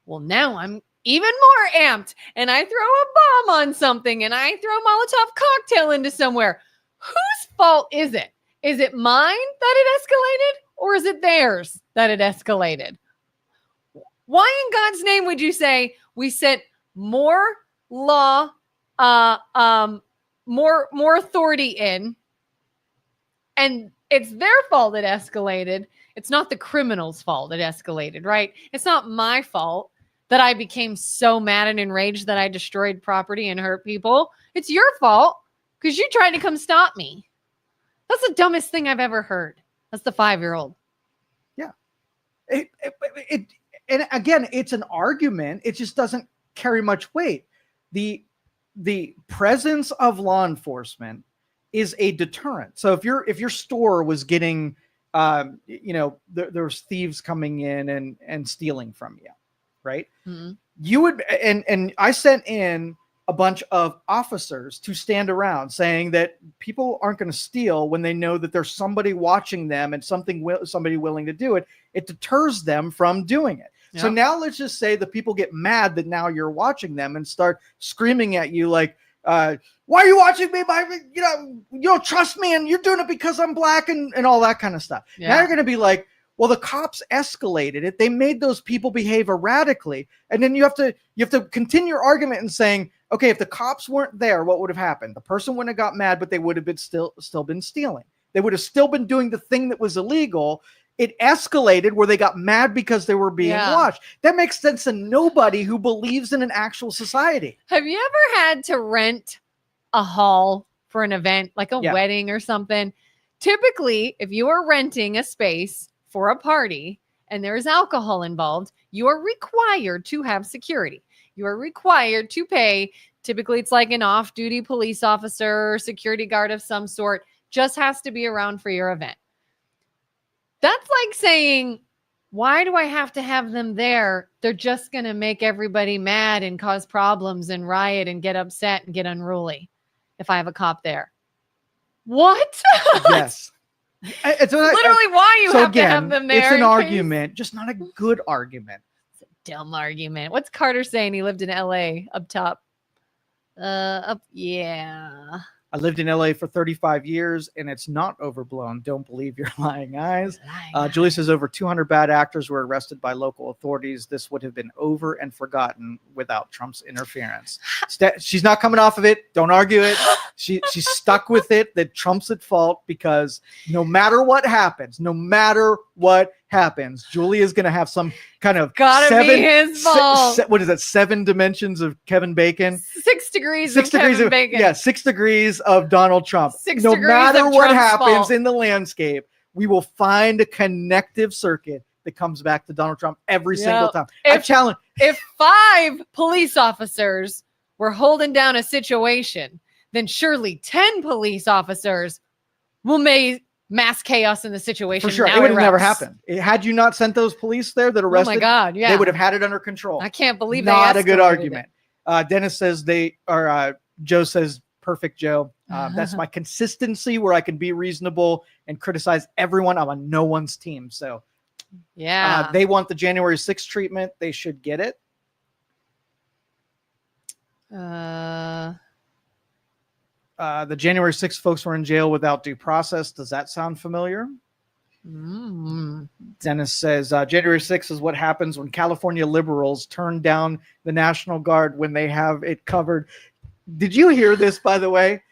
B: well, now I'm even more amped and I throw a bomb on something and I throw a Molotov cocktail into somewhere. Whose fault is it? Is it mine that it escalated, or is it theirs that it escalated? Why in God's name would you say we set more law, more authority in, and it's their fault it escalated? It's not the criminal's fault it escalated, right? It's not my fault that I became so mad and enraged that I destroyed property and hurt people. It's your fault because you tried to come stop me. That's the dumbest thing I've ever heard. That's the 5-year-old.
A: Yeah. And again, it's an argument. It just doesn't carry much weight. The presence of law enforcement is a deterrent. So if your store was getting, there's thieves coming in and stealing from you, right? Mm-hmm. You would, and I sent in a bunch of officers to stand around saying that people aren't going to steal when they know that there's somebody watching them and somebody willing to do it. It deters them from doing it. So
B: Yep.
A: now let's just say the people get mad that now you're watching them and start screaming at you like, why are you watching me? You don't trust me and you're doing it because I'm black and all that kind of stuff.
B: Yeah.
A: Now you're going to be like, well, the cops escalated it. They made those people behave erratically. And then you have to continue your argument and saying, okay, if the cops weren't there, what would have happened? The person wouldn't have got mad, but they would have been still been stealing. They would have still been doing the thing that was illegal. It escalated where they got mad because they were being watched. That makes sense to nobody who believes in an actual society.
B: Have you ever had to rent a hall for an event, like a wedding or something? Typically, if you are renting a space for a party and there is alcohol involved, you are required to have security. You are required to pay. Typically, it's like an off-duty police officer or security guard of some sort, just has to be around for your event. That's like saying, why do I have to have them there? They're just going to make everybody mad and cause problems and riot and get upset and get unruly if I have a cop there. What?
A: Yes. It's
B: literally why you have to have them there.
A: It's an argument, just not a good argument.
B: It's a dumb argument. What's Carter saying? He lived in LA up top. Yeah.
A: I lived in LA for 35 years and it's not overblown. Don't believe your lying eyes. Julie says over 200 bad actors were arrested by local authorities. This would have been over and forgotten without Trump's interference. She's not coming off of it. Don't argue it. She's stuck with it that Trump's at fault because no matter what happens, Julie is going to have some kind of
B: be his fault.
A: What is that? 7 dimensions of Kevin Bacon.
B: 6 degrees of Kevin Bacon.
A: Yeah, 6 degrees of Donald Trump.
B: 6
A: no
B: degrees
A: matter
B: of
A: what
B: Trump's
A: happens
B: fault.
A: in the landscape, we will find a connective circuit that comes back to Donald Trump every single time.
B: If 5 police officers were holding down a situation, then surely 10 police officers will make mass chaos in the situation.
A: For sure. It would have never happened. Had you not sent those police there that arrested,
B: oh my God, yeah,
A: they would have had it under control.
B: I can't believe
A: not
B: they
A: a good argument. Dennis says Joe says, perfect, Joe. That's my consistency where I can be reasonable and criticize everyone. I'm on no one's team. So
B: yeah,
A: they want the January 6th treatment. They should get it. The January 6th folks were in jail without due process. Does that sound familiar? Dennis says January 6th is what happens when California liberals turn down the National Guard when they have it covered. Did you hear this, by the way?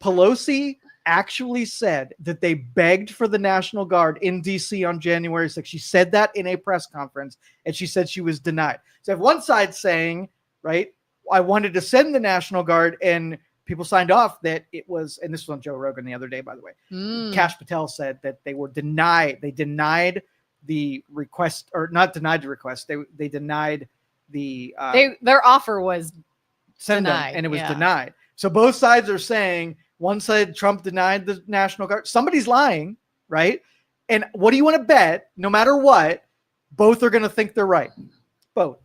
A: Pelosi actually said that they begged for the National Guard in D.C. on January 6th. She said that in a press conference, and she said she was denied. So if one side saying, right, I wanted to send the National Guard, and people signed off that it was, and this was on Joe Rogan the other day, by the way. Kash Patel said that they were denied. They denied the request, or not denied the request. They denied the
B: their offer was
A: send
B: denied,
A: them, and it was denied. So both sides are saying, one side Trump denied the National Guard. Somebody's lying, right? And what do you want to bet? No matter what, both are going to think they're right. Both.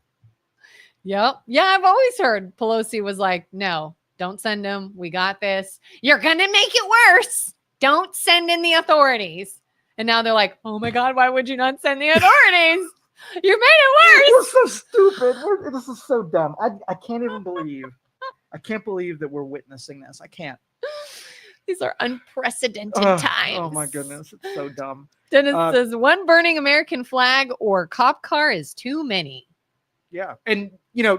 B: Yep. Yeah, I've always heard Pelosi was like, no, don't send them. We got this. You're going to make it worse. Don't send in the authorities. And now they're like, oh my God, why would you not send the authorities? You made it worse.
A: We're so stupid. This is so dumb. I can't even believe. I can't believe that we're witnessing this. I can't.
B: These are unprecedented times.
A: Oh my goodness. It's so dumb.
B: Dennis says one burning American flag or cop car is too many.
A: Yeah. And,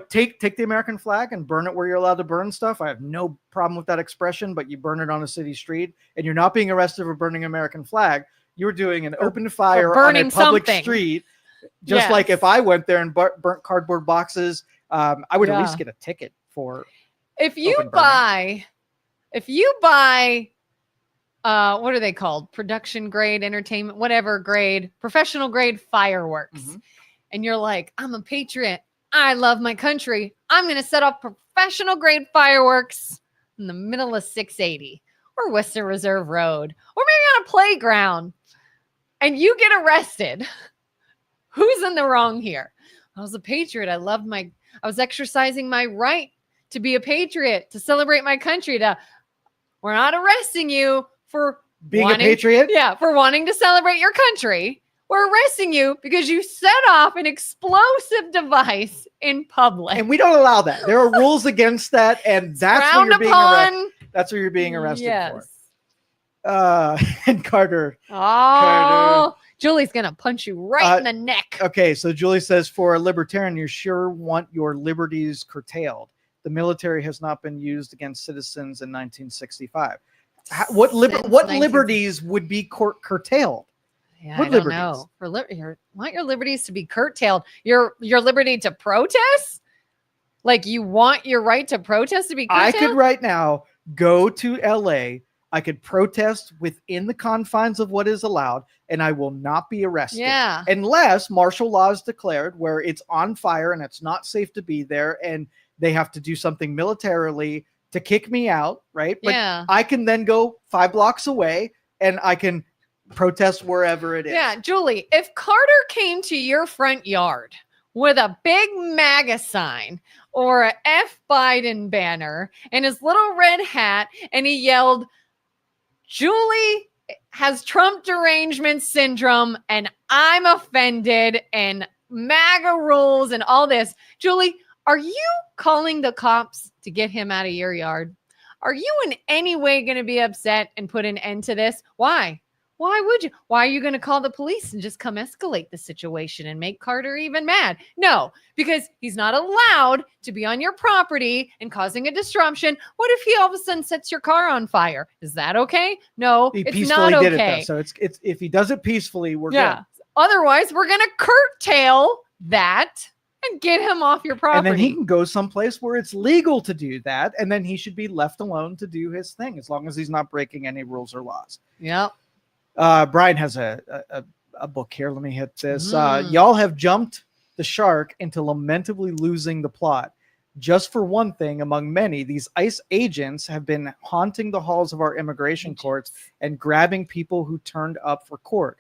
A: take the American flag and burn it where you're allowed to burn stuff. I have no problem with that expression, but you burn it on a city street and you're not being arrested for burning American flag. You're doing an open fire on a public street. Just like if I went there and burnt cardboard boxes, I would at least get a ticket for.
B: If you buy, what are they called? Production grade, entertainment, whatever grade, professional grade fireworks. Mm-hmm. And you're like, I'm a patriot. I love my country. I'm going to set off professional grade fireworks in the middle of 680 or Western Reserve Road, or maybe on a playground, and you get arrested. Who's in the wrong here? I was a patriot. I was exercising my right to be a patriot, to celebrate my country. We're not arresting you for
A: being a patriot.
B: Yeah, for wanting to celebrate your country. we're arresting you because you set off an explosive device in public.
A: And we don't allow that. There are rules against that, and that's what you're being arrested. That's what you're being arrested for. And Carter.
B: Oh, Julie's gonna punch you right in the neck.
A: Okay, so Julie says, for a libertarian, you sure want your liberties curtailed. The military has not been used against citizens in 1965. What liberties would be curtailed?
B: Yeah, I don't know. Want your liberties to be curtailed? Your liberty to protest? Like you want your right to protest to be curtailed?
A: I could right now go to LA. I could protest within the confines of what is allowed, and I will not be arrested.
B: Yeah.
A: Unless martial law is declared where it's on fire and it's not safe to be there, and they have to do something militarily to kick me out, right? But I can then go 5 blocks away and I can protest wherever it is.
B: Yeah, Julie, if Carter came to your front yard with a big MAGA sign or a F Biden banner and his little red hat, and he yelled, Julie has Trump derangement syndrome and I'm offended and MAGA rules and all this. Julie, are you calling the cops to get him out of your yard? Are you in any way going to be upset and put an end to this? Why? Why would you? Why are you going to call the police and just come escalate the situation and make Carter even mad? No, because he's not allowed to be on your property and causing a disruption. What if he all of a sudden sets your car on fire? Is that okay? No, it's not okay. Did it, though.
A: So it's if he does it peacefully, we're good.
B: Otherwise, we're going to curtail that and get him off your property.
A: And then he can go someplace where it's legal to do that, and then he should be left alone to do his thing as long as he's not breaking any rules or laws.
B: Yep.
A: Brian has a book here. Let me hit this. Y'all have jumped the shark into lamentably losing the plot. Just for one thing, among many, these ICE agents have been haunting the halls of our immigration courts and grabbing people who turned up for court.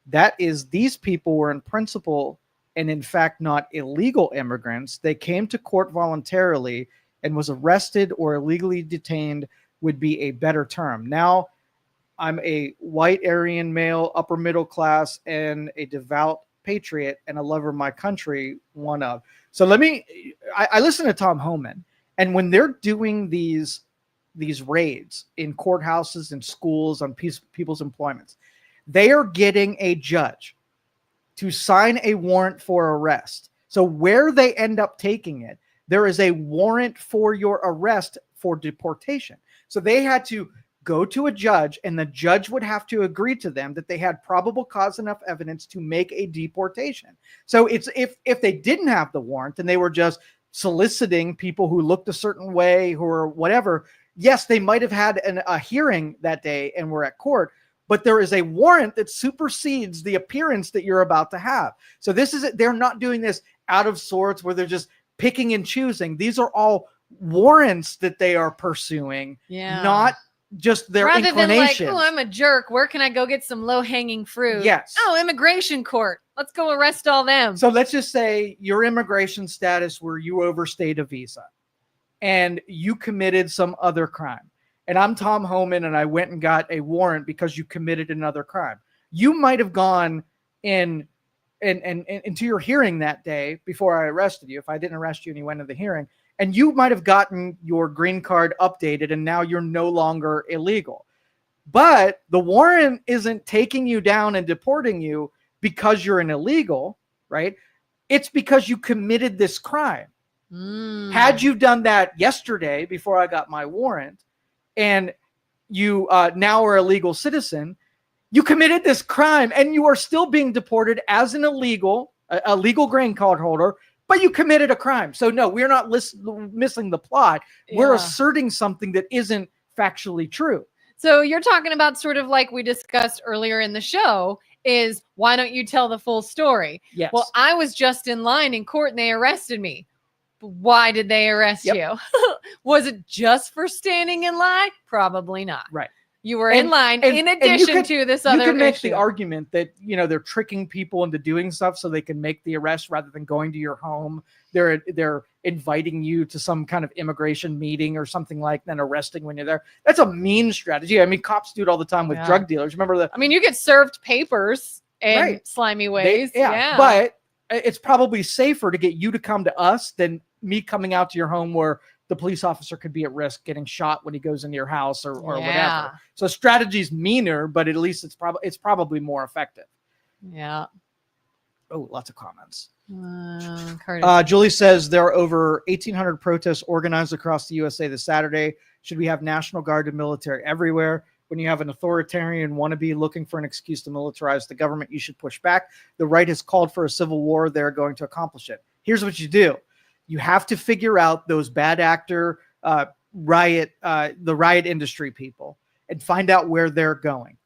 A: That is, these people were in principle and in fact not illegal immigrants. They came to court voluntarily and was arrested or illegally detained would be a better term. Now, I'm a white Aryan male, upper middle class, and a devout patriot and a lover of my country, one of. So I listen to Tom Homan, and when they're doing these raids in courthouses and schools on people's employments, they are getting a judge to sign a warrant for arrest. So where they end up taking it, there is a warrant for your arrest for deportation. So they had to go to a judge, and the judge would have to agree to them that they had probable cause enough evidence to make a deportation. So it's if they didn't have the warrant and they were just soliciting people who looked a certain way or whatever, yes, they might have had a hearing that day and were at court, but there is a warrant that supersedes the appearance that you're about to have. So they're not doing this out of sorts where they're just picking and choosing. These are all warrants that they are pursuing, not just their
B: rather
A: inclinations.
B: Than like, oh, I'm a jerk. Where can I go get some low-hanging fruit?
A: Yes.
B: Oh, immigration court. Let's go arrest all them.
A: So let's just say your immigration status where you overstayed a visa and you committed some other crime. And I'm Tom Homan and I went and got a warrant because you committed another crime. You might have gone into your hearing that day before I arrested you. If I didn't arrest you and you went to the hearing, and you might have gotten your green card updated and now you're no longer illegal. But the warrant isn't taking you down and deporting you because you're an illegal, right? It's because you committed this crime. Had you done that yesterday before I got my warrant and you now are a legal citizen, you committed this crime and you are still being deported as an illegal, a legal green card holder, but you committed a crime. So no, we're not missing the plot. We're asserting something that isn't factually true.
B: So you're talking about sort of like we discussed earlier in the show is why don't you tell the full story?
A: Yes.
B: Well, I was just in line in court and they arrested me. Why did they arrest you? Was it just for standing in line? Probably not.
A: Right.
B: You were in line in addition to this other issue.
A: You can make the argument that, they're tricking people into doing stuff so they can make the arrest rather than going to your home. They're inviting you to some kind of immigration meeting or something like that, arresting when you're there. That's a mean strategy. I mean, cops do it all the time with drug dealers. Remember
B: you get served papers in slimy ways. Yeah.
A: But it's probably safer to get you to come to us than me coming out to your home where the police officer could be at risk getting shot when he goes into your house or whatever. So strategy's meaner, but at least it's probably more effective.
B: Yeah.
A: Oh, lots of comments.
B: Curtis.
A: Julie says there are over 1,800 protests organized across the USA this Saturday. Should we have National Guard and military everywhere? When you have an authoritarian wannabe looking for an excuse to militarize the government, you should push back. The right has called for a civil war. They're going to accomplish it. Here's what you do. You have to figure out those bad actor the riot industry people and find out where they're going.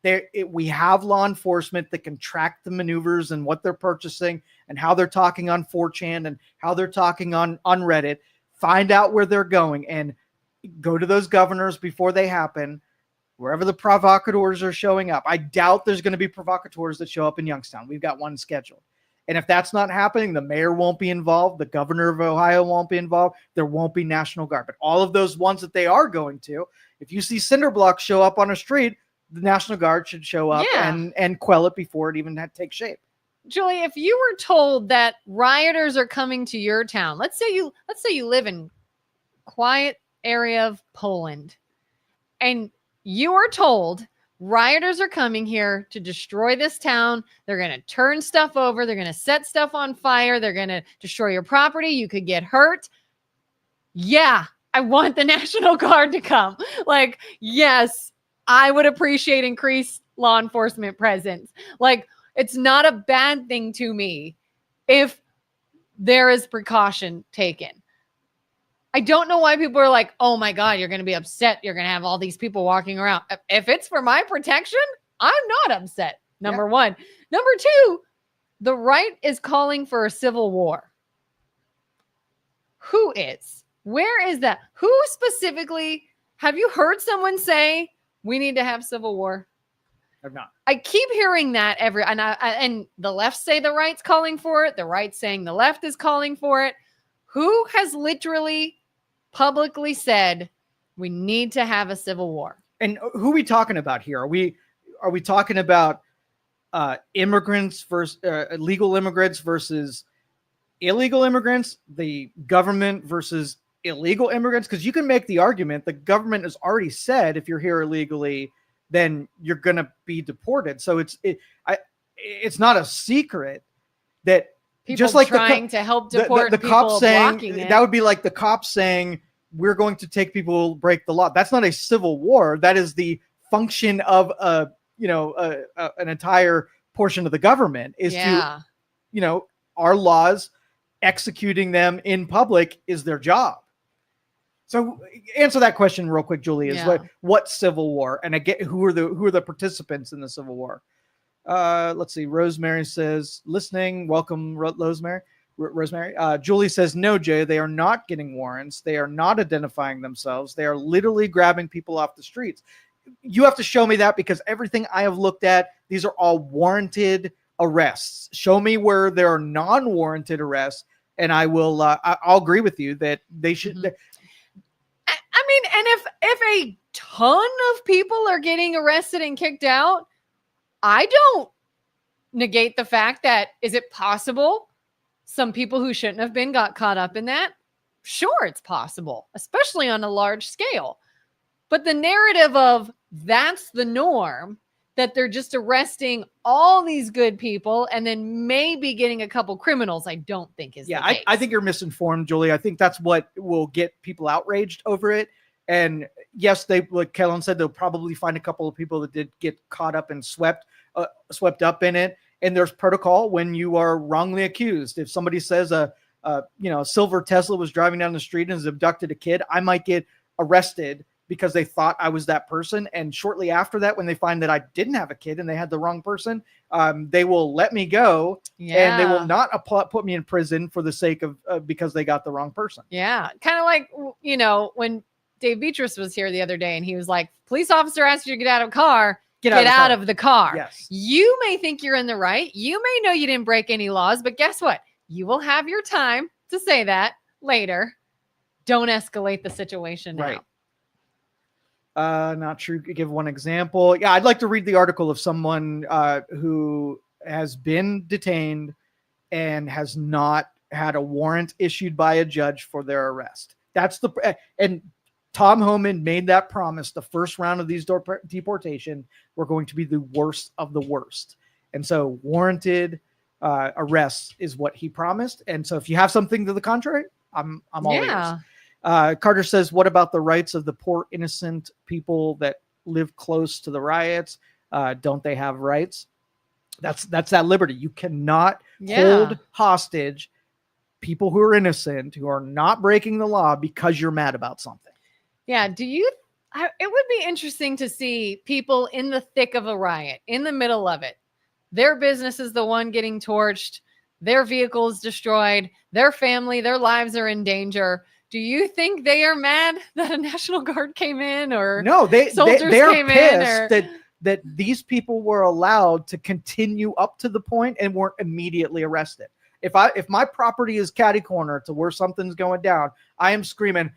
A: We have law enforcement that can track the maneuvers and what they're purchasing and how they're talking on 4chan and how they're talking on Reddit. Find out where they're going and go to those governors before they happen, wherever the provocateurs are showing up. I doubt there's going to be provocateurs that show up in Youngstown. We've got one scheduled. And if that's not happening, the mayor won't be involved. The governor of Ohio won't be involved. There won't be National Guard. But all of those ones that they are going to, if you see cinder blocks show up on a street, the National Guard should show up and quell it before it even takes shape.
B: Julie, if you were told that rioters are coming to your town, let's say you live in quiet area of Poland, and you are told rioters are coming here to destroy this town. They're going to turn stuff over. They're going to set stuff on fire. They're going to destroy your property. You could get hurt. Yeah, I want the National Guard to come. Like, yes, I would appreciate increased law enforcement presence. Like, it's not a bad thing to me if there is precaution taken. I don't know why people are like, oh my God, you're going to be upset. You're going to have all these people walking around. If it's for my protection, I'm not upset. Number one. Number two, the right is calling for a civil war. Who is? Where is that? Who specifically? Have you heard someone say we need to have civil war?
A: I've not.
B: I keep hearing that and the left say the right's calling for it. The right saying the left is calling for it. Who has literally publicly said we need to have a civil war?
A: And who are we talking about here? Are we talking about immigrants versus legal immigrants versus illegal immigrants? The government versus illegal immigrants? Because you can make the argument the government has already said if you're here illegally, then you're going to be deported. So it's not a secret that
B: people
A: just like
B: trying to help deport
A: the
B: people
A: cops saying
B: blocking it.
A: That would be like the cops saying we're going to take people who break the law. That's not a civil war. That is the function of an entire portion of the government is to our laws, executing them in public is their job. So answer that question real quick, Julie, is what civil war? And again, who are the participants in the civil war? Let's see. Rosemary says, listening. Welcome, Rosemary. Julie says, no, Jay, they are not getting warrants. They are not identifying themselves. They are literally grabbing people off the streets. You have to show me that because everything I have looked at, these are all warranted arrests. Show me where there are non-warranted arrests, and I will. I'll agree with you that they should.
B: Mm-hmm. I mean, and if a ton of people are getting arrested and kicked out, I don't negate the fact that, is it possible some people who shouldn't have been got caught up in that? Sure, it's possible, especially on a large scale. But the narrative of that's the norm, that they're just arresting all these good people and then maybe getting a couple criminals, I don't think is the case.
A: I think you're misinformed, Julie. I think that's what will get people outraged over it. And yes, like Kelin said, they'll probably find a couple of people that did get caught up and swept up in it. And there's protocol when you are wrongly accused. If somebody says a silver Tesla was driving down the street and has abducted a kid, I might get arrested because they thought I was that person. And shortly after that, when they find that I didn't have a kid and they had the wrong person, they will let me go and they will not put me in prison for the sake of because they got the wrong person.
B: Yeah. Kind of like, when Dave Beatrice was here the other day and he was like, police officer asked you to get out of car. Get out of the car.
A: Yes.
B: You may think you're in the right. You may know you didn't break any laws, but guess what? You will have your time to say that later. Don't escalate the situation now.
A: Right. Not true. Give one example. Yeah, I'd like to read the article of someone who has been detained and has not had a warrant issued by a judge for their arrest. And Tom Homan made that promise. The first round of these deportation were going to be the worst of the worst. And so warranted arrests is what he promised. And so if you have something to the contrary, I'm all ears. Carter says, what about the rights of the poor, innocent people that live close to the riots? Don't they have rights? That's that liberty. You cannot hold hostage people who are innocent, who are not breaking the law because you're mad about something.
B: Yeah. It would be interesting to see people in the thick of a riot, in the middle of it. Their business is the one getting torched. Their vehicle is destroyed. Their family, their lives are in danger. Do you think they are mad that a National Guard came in, or
A: no? They're
B: came
A: pissed
B: in,
A: that these people were allowed to continue up to the point and weren't immediately arrested. If my property is catty corner to where something's going down, I am screaming,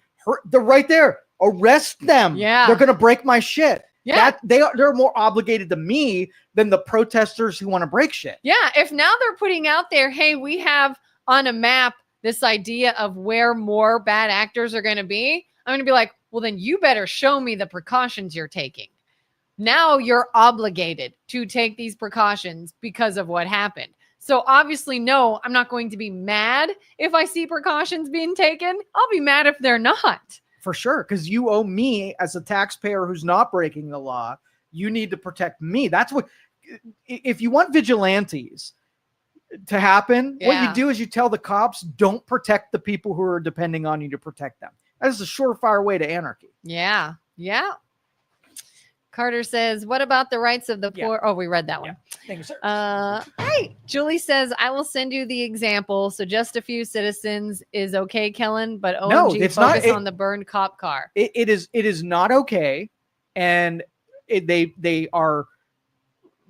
A: they're right there. Arrest them.
B: Yeah.
A: They're going to break my shit.
B: Yeah.
A: They're more obligated to me than the protesters who want to break shit.
B: Yeah. If now they're putting out there, hey, we have on a map this idea of where more bad actors are going to be, I'm going to be like, well, then you better show me the precautions you're taking. Now you're obligated to take these precautions because of what happened. So obviously, no, I'm not going to be mad if I see precautions being taken. I'll be mad if they're not.
A: For sure, because you owe me as a taxpayer who's not breaking the law. You need to protect me. That's what, if you want vigilantes to happen, what you do is you tell the cops, don't protect the people who are depending on you to protect them. That is a surefire way to anarchy.
B: Yeah. Yeah. Carter says, what about the rights of the poor? Oh, we read that one.
A: Thank you, sir.
B: Hey, Julie says, I will send you the example. So just a few citizens is okay, Kelin, but OMG,
A: it's
B: focus
A: not,
B: on the burned cop car.
A: It is not okay. And they are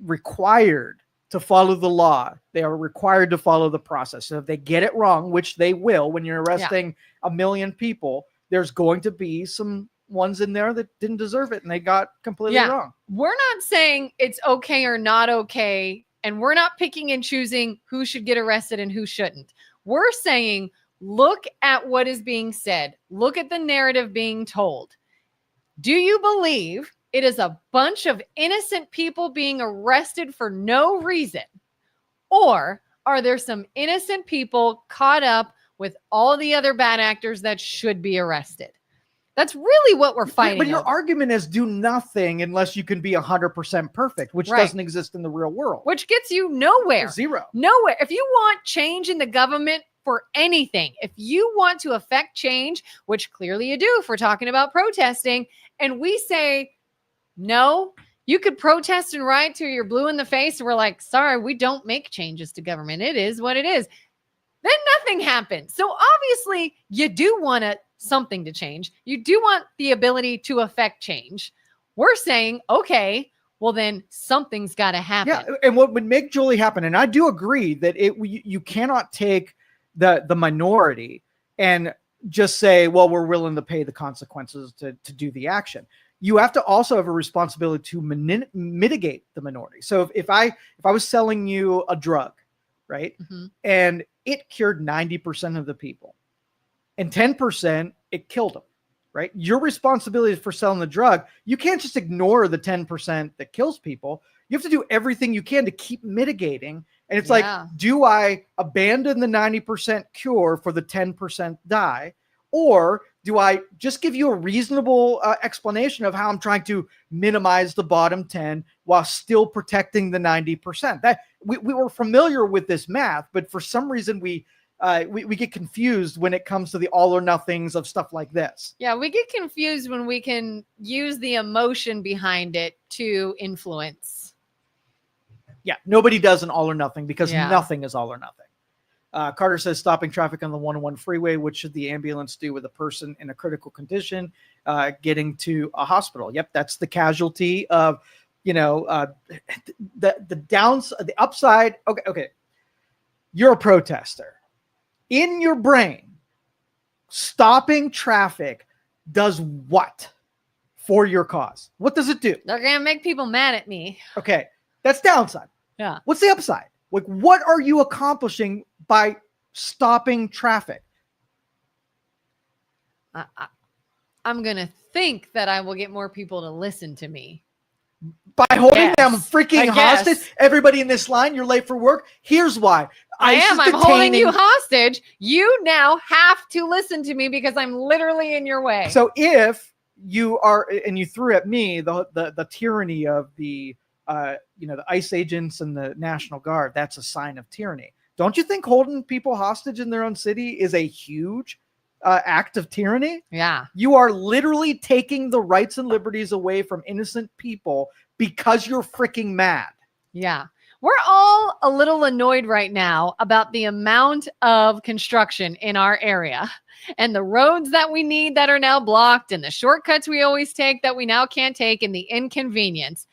A: required to follow the law. They are required to follow the process. So if they get it wrong, which they will, when you're arresting 1 million people, there's going to be some ones in there that didn't deserve it and they got completely wrong.
B: We're not saying it's okay or not okay, and we're not picking and choosing who should get arrested and who shouldn't. We're saying, look at what is being said. Look at the narrative being told. Do you believe it is a bunch of innocent people being arrested for no reason? Or are there some innocent people caught up with all the other bad actors that should be arrested? That's really what we're fighting.
A: But your argument is do nothing unless you can be 100% perfect, which doesn't exist in the real world.
B: Which gets you nowhere.
A: Zero.
B: Nowhere. If you want change in the government for anything, if you want to affect change, which clearly you do if we're talking about protesting, and we say, no, you could protest and riot till you're blue in the face, and we're like, sorry, we don't make changes to government. It is what it is. Then nothing happens. So obviously you do want something to change. You do want the ability to affect change. We're saying, okay, well then something's got to happen.
A: Yeah, and what would make Julie happen, and I do agree that you cannot take the minority and just say, well, we're willing to pay the consequences to do the action. You have to also have a responsibility to mitigate the minority. So if I was selling you a drug, right, and it cured 90% of the people, and 10% it killed them, right? Your responsibility for selling the drug, you can't just ignore the 10% that kills people. You have to do everything you can to keep mitigating. And it's like, do I abandon the 90% cure for the 10% die? Or do I just give you a reasonable explanation of how I'm trying to minimize the bottom 10 while still protecting the 90%? That we were familiar with this math, but for some reason we get confused when it comes to the all or nothings of stuff like this.
B: Yeah, we get confused when we can use the emotion behind it to influence.
A: Yeah, nobody does an all or nothing because nothing is all or nothing. Carter says, stopping traffic on the 101 freeway. What should the ambulance do with a person in a critical condition getting to a hospital? Yep, that's the casualty of, the upside. Okay. You're a protester. In your brain, stopping traffic does what for your cause? What does it do?
B: They're going to make people mad at me.
A: Okay, that's downside.
B: Yeah.
A: What's the upside? Like, what are you accomplishing by stopping traffic?
B: I'm going to think that I will get more people to listen to me.
A: By holding them
B: Yes,
A: freaking
B: I guess.
A: hostage. Everybody in this line, you're late for work. Here's why.
B: I'm holding you hostage. You now have to listen to me because I'm literally in your way.
A: So if you are, and you threw at me the tyranny of the the ICE agents and the National Guard, that's a sign of tyranny. Don't you think holding people hostage in their own city is a huge act of tyranny?
B: Yeah.
A: You are literally taking the rights and liberties away from innocent people because you're freaking mad.
B: Yeah. We're all a little annoyed right now about the amount of construction in our area and the roads that we need that are now blocked and the shortcuts we always take that we now can't take and the inconvenience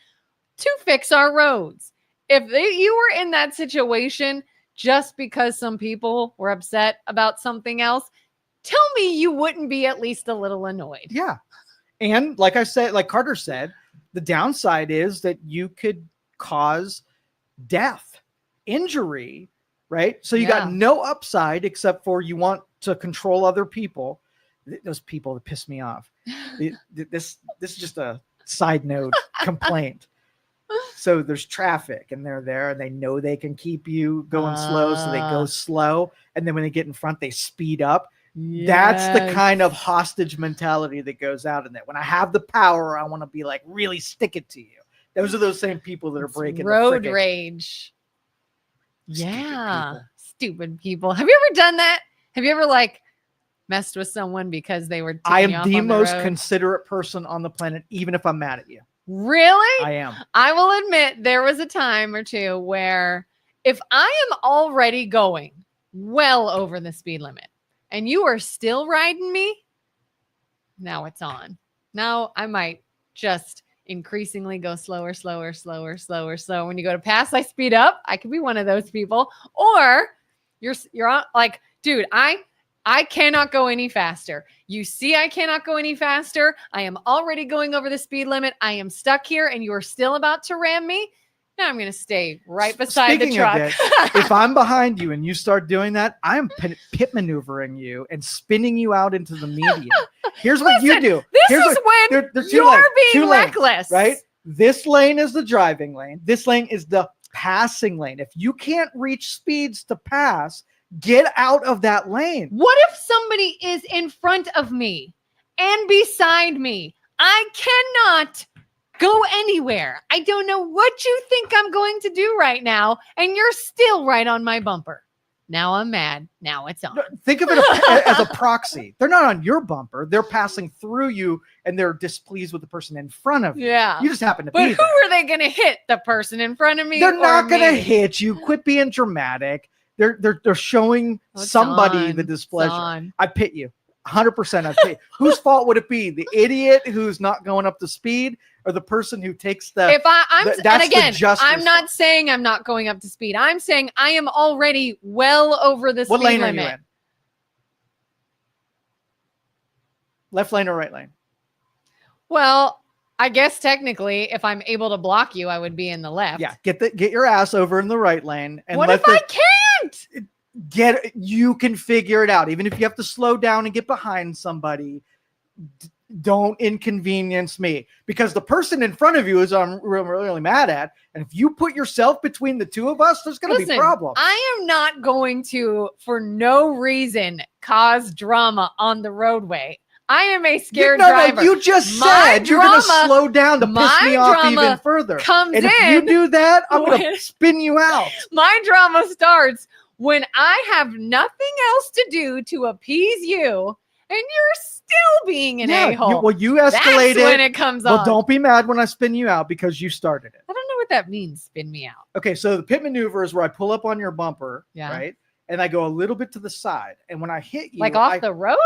B: to fix our roads. If you were in that situation just because some people were upset about something else, tell me you wouldn't be at least a little annoyed.
A: Yeah. And like I said, like Carter said, the downside is that you could cause death, injury, right? So you got no upside except for you want to control other people. Those people that piss me off. This is just a side note complaint. So there's traffic and they're there and they know they can keep you going slow. So they go slow. And then when they get in front, they speed up. Yes. That's the kind of hostage mentality that goes out in there. When I have the power, I want to be like, really stick it to you. Those are those same people that are breaking
B: road rage. Stupid people. Have you ever done that? Have you ever like messed with someone because they were?
A: I am the most considerate person on the planet, even if I'm mad at you.
B: Really?
A: I am.
B: I will admit there was a time or two where if I am already going well over the speed limit and you are still riding me, now it's on. Now I might just increasingly go slower. When you go to pass, I speed up. I could be one of those people. Or you're on like, dude, I cannot go any faster. You see, I cannot go any faster. I am already going over the speed limit. I am stuck here and you are still about to ram me. Now I'm going to stay right beside the truck.
A: If I'm behind you and you start doing that, I am pit maneuvering you and spinning you out into the median. Here's what you do.
B: This is when you're being reckless.
A: Right? This lane is the driving lane. This lane is the passing lane. If you can't reach speeds to pass, get out of that lane.
B: What if somebody is in front of me and beside me? I cannot go anywhere. I don't know what you think I'm going to do right now, and you're still right on my bumper. Now I'm mad. Now it's on.
A: Think of it as a proxy. They're not on your bumper. They're passing through you, and they're displeased with the person in front of you.
B: Yeah.
A: You just happen to be there.
B: But who are they going to hit? The person in front of me?
A: They're not going to hit you. Quit being dramatic. They're showing somebody the displeasure. I pit you. 100% I pit you. Whose fault would it be? The idiot who's not going up to speed, or the person who takes the?
B: I'm not saying I'm not going up to speed. I'm saying I am already well over the speed limit. What lane are you in?
A: Left lane or right lane?
B: Well, I guess technically, if I'm able to block you, I would be in the left.
A: Yeah, get your ass over in the right lane. And
B: what if I can't?
A: You can figure it out. Even if you have to slow down and get behind somebody, don't inconvenience me, because the person in front of you is I'm really mad at. And if you put yourself between the two of us, there's going to be problems.
B: I am not going to, for no reason, cause drama on the roadway. I am a scared driver.
A: You just said you're going to slow down to piss me off even further. And if you do that, I'm going to spin you out.
B: My drama starts when I have nothing else to do to appease you, and you're still being an a-hole.
A: You escalate it.
B: That's when it comes on.
A: Well, don't be mad when I spin you out because you started it.
B: I don't know what that means, spin me out.
A: Okay, so the pit maneuver is where I pull up on your bumper, right? And I go a little bit to the side. And when I hit you...
B: Like off the road?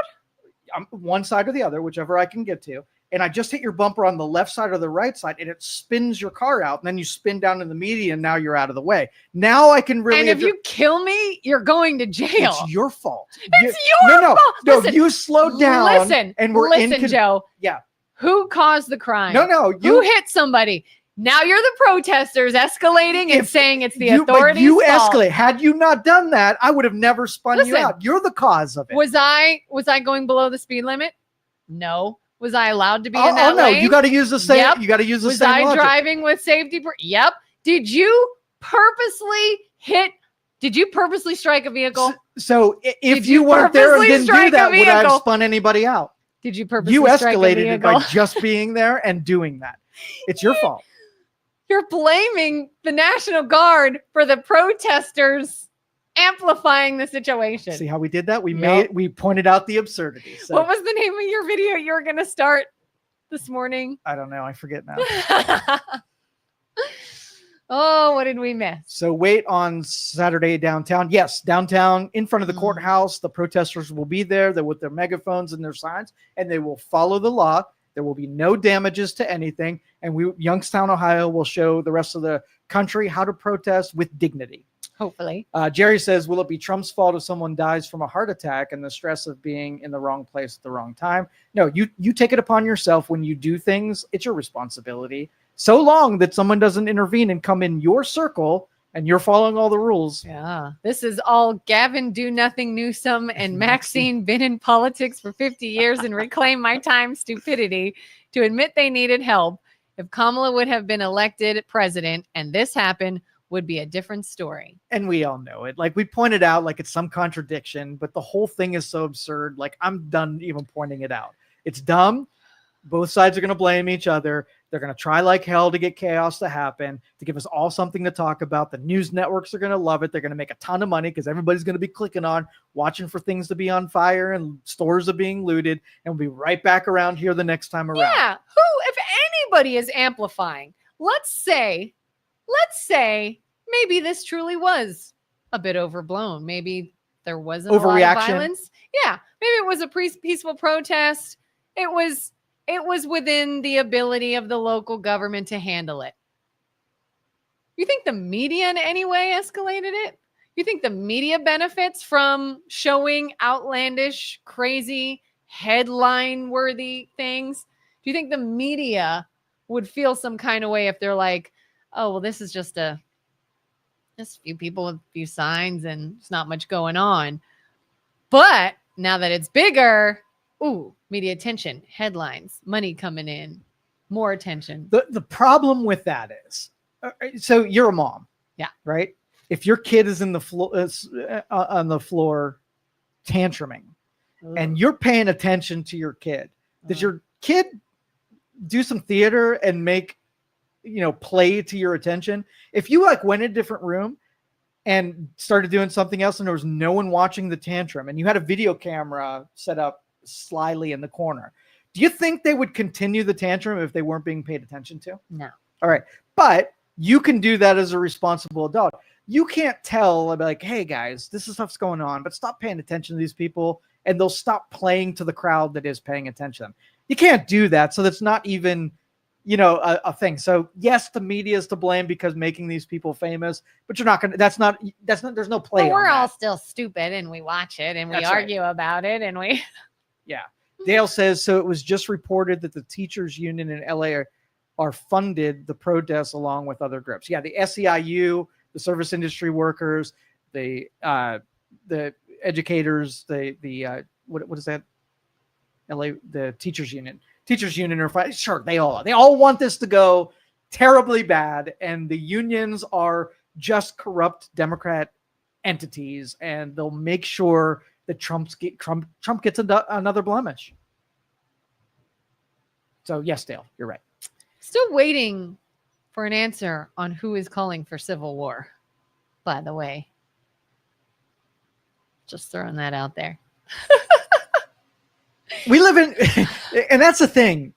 A: I'm one side or the other, whichever I can get to. And I just hit your bumper on the left side or the right side, and it spins your car out. And then you spin down in the median. Now you're out of the way. Now I can really.
B: And if you kill me, you're going to jail.
A: It's your fault.
B: It's your fault.
A: No, listen, you slowed down.
B: Listen,
A: and we're
B: Joe.
A: Yeah.
B: Who caused the crime?
A: No.
B: Who hit somebody? Now you're the protesters escalating and saying it's the authorities'
A: you
B: fault.
A: escalate. Had you not done that, I would have never spun you
B: Listen,
A: out. You're the cause of it.
B: Was I going below the speed limit? No. Was I allowed to be in
A: Oh
B: that
A: no,
B: lane?
A: you got to use the same.
B: Yep.
A: You got to use the
B: Was
A: same
B: I
A: logic.
B: driving with safety? Yep. Did you purposely strike a vehicle?
A: So if you weren't there and didn't do that, would I have spun anybody out?
B: Did you purposely
A: You
B: strike a
A: escalated it by
B: vehicle?
A: just being there and doing that. It's your fault.
B: You're blaming the National Guard for the protesters amplifying the situation.
A: See how we did that? We pointed out the absurdity. So.
B: What was the name of your video you were going to start this morning?
A: I don't know. I forget now.
B: Oh, what did we miss?
A: So wait on Saturday downtown. Yes, downtown in front of the courthouse. The protesters will be there. They're with their megaphones and their signs, and they will follow the law. There will be no damages to anything. And Youngstown, Ohio will show the rest of the country how to protest with dignity.
B: Hopefully.
A: Jerry says, will it be Trump's fault if someone dies from a heart attack and the stress of being in the wrong place at the wrong time? No, you take it upon yourself when you do things. It's your responsibility. So long that someone doesn't intervene and come in your circle and you're following all the rules.
B: Yeah. This is all Gavin Do Nothing Newsom and Maxine been in politics for 50 years and reclaim my time stupidity to admit they needed help. If Kamala would have been elected president and this happened, would be a different story.
A: And we all know it. Like we pointed out, like it's some contradiction, but the whole thing is so absurd. Like I'm done even pointing it out. It's dumb. Both sides are going to blame each other. They're going to try like hell to get chaos to happen, to give us all something to talk about. The news networks are going to love it. They're going to make a ton of money because everybody's going to be clicking on, watching for things to be on fire and stores are being looted. And we'll be right back around here the next time around.
B: Yeah. If anybody is amplifying, let's say maybe this truly was a bit overblown. Maybe there wasn't a lot of violence. Yeah. Maybe it was a peaceful protest. It was within the ability of the local government to handle it. You think the media in any way escalated it? You think the media benefits from showing outlandish, crazy, headline-worthy things? Do you think the media would feel some kind of way if they're like, oh, well, this is just a few people with a few signs and it's not much going on. But now that it's bigger, ooh, media attention, headlines, money coming in, more attention.
A: The problem with that is, so you're a mom.
B: Yeah.
A: Right? If your kid is in the floor on the floor tantruming and you're paying attention to your kid, does your kid do some theater and make play to your attention? If you like went in a different room and started doing something else and there was no one watching the tantrum and you had a video camera set up slyly in the corner, do you think they would continue the tantrum if they weren't being paid attention to?
B: No.
A: All right. But you can do that as a responsible adult. You can't tell like, hey guys, this is stuff's going on, but stop paying attention to these people and they'll stop playing to the crowd that is paying attention. You can't do that. So that's not even a thing. So yes, the media is to blame because making these people famous, but you're not going to, that's not, there's no play.
B: But we're
A: all
B: still stupid and we watch it and we argue about it and we.
A: Yeah. Dale says, so it was just reported that the teachers union in LA are funded the protests along with other groups. Yeah. The SEIU, the service industry workers, the educators, what is that? LA, the teachers union are fighting. Sure. They all want this to go terribly bad. And the unions are just corrupt Democrat entities. And they'll make sure that Trump gets another blemish. So yes, Dale, you're right.
B: Still waiting for an answer on who is calling for civil war, by the way. Just throwing that out there.
A: We live in, and that's the thing.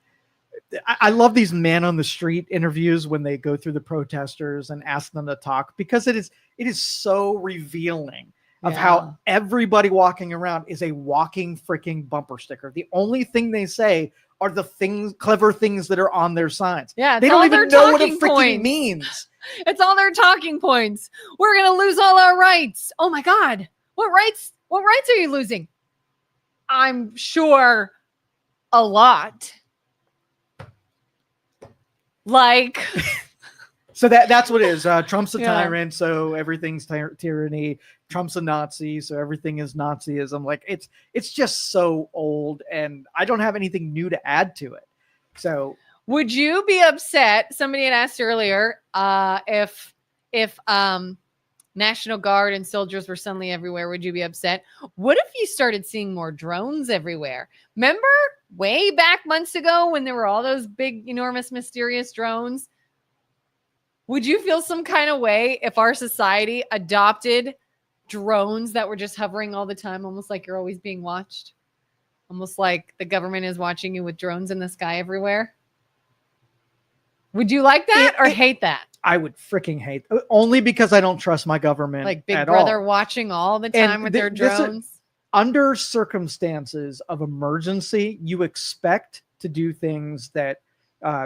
A: I love these man on the street interviews when they go through the protesters and ask them to talk, because it is so revealing of how everybody walking around is a walking freaking bumper sticker. The only thing they say are the clever things that are on their signs.
B: Yeah,
A: they don't even know what it freaking means.
B: It's all their talking points. We're gonna lose all our rights. Oh my God, what rights? What rights are you losing? I'm sure a lot. Like
A: So that's what it is. Trump's a
B: Yeah.
A: tyrant, so everything's tyranny. Trump's a Nazi, so everything is Nazism. Like it's just so old, and I don't have anything new to add to it. So
B: would you be upset? Somebody had asked earlier if National Guard and soldiers were suddenly everywhere. Would you be upset? What if you started seeing more drones everywhere? Remember way back months ago when there were all those big, enormous, mysterious drones? Would you feel some kind of way if our society adopted drones that were just hovering all the time, almost like you're always being watched? Almost like the government is watching you with drones in the sky everywhere? Would you like that or hate that?
A: I would freaking hate, only because I don't trust my government.
B: Like Big
A: at
B: Brother
A: all.
B: watching all the time with their drones.
A: Under circumstances of emergency, you expect to do things that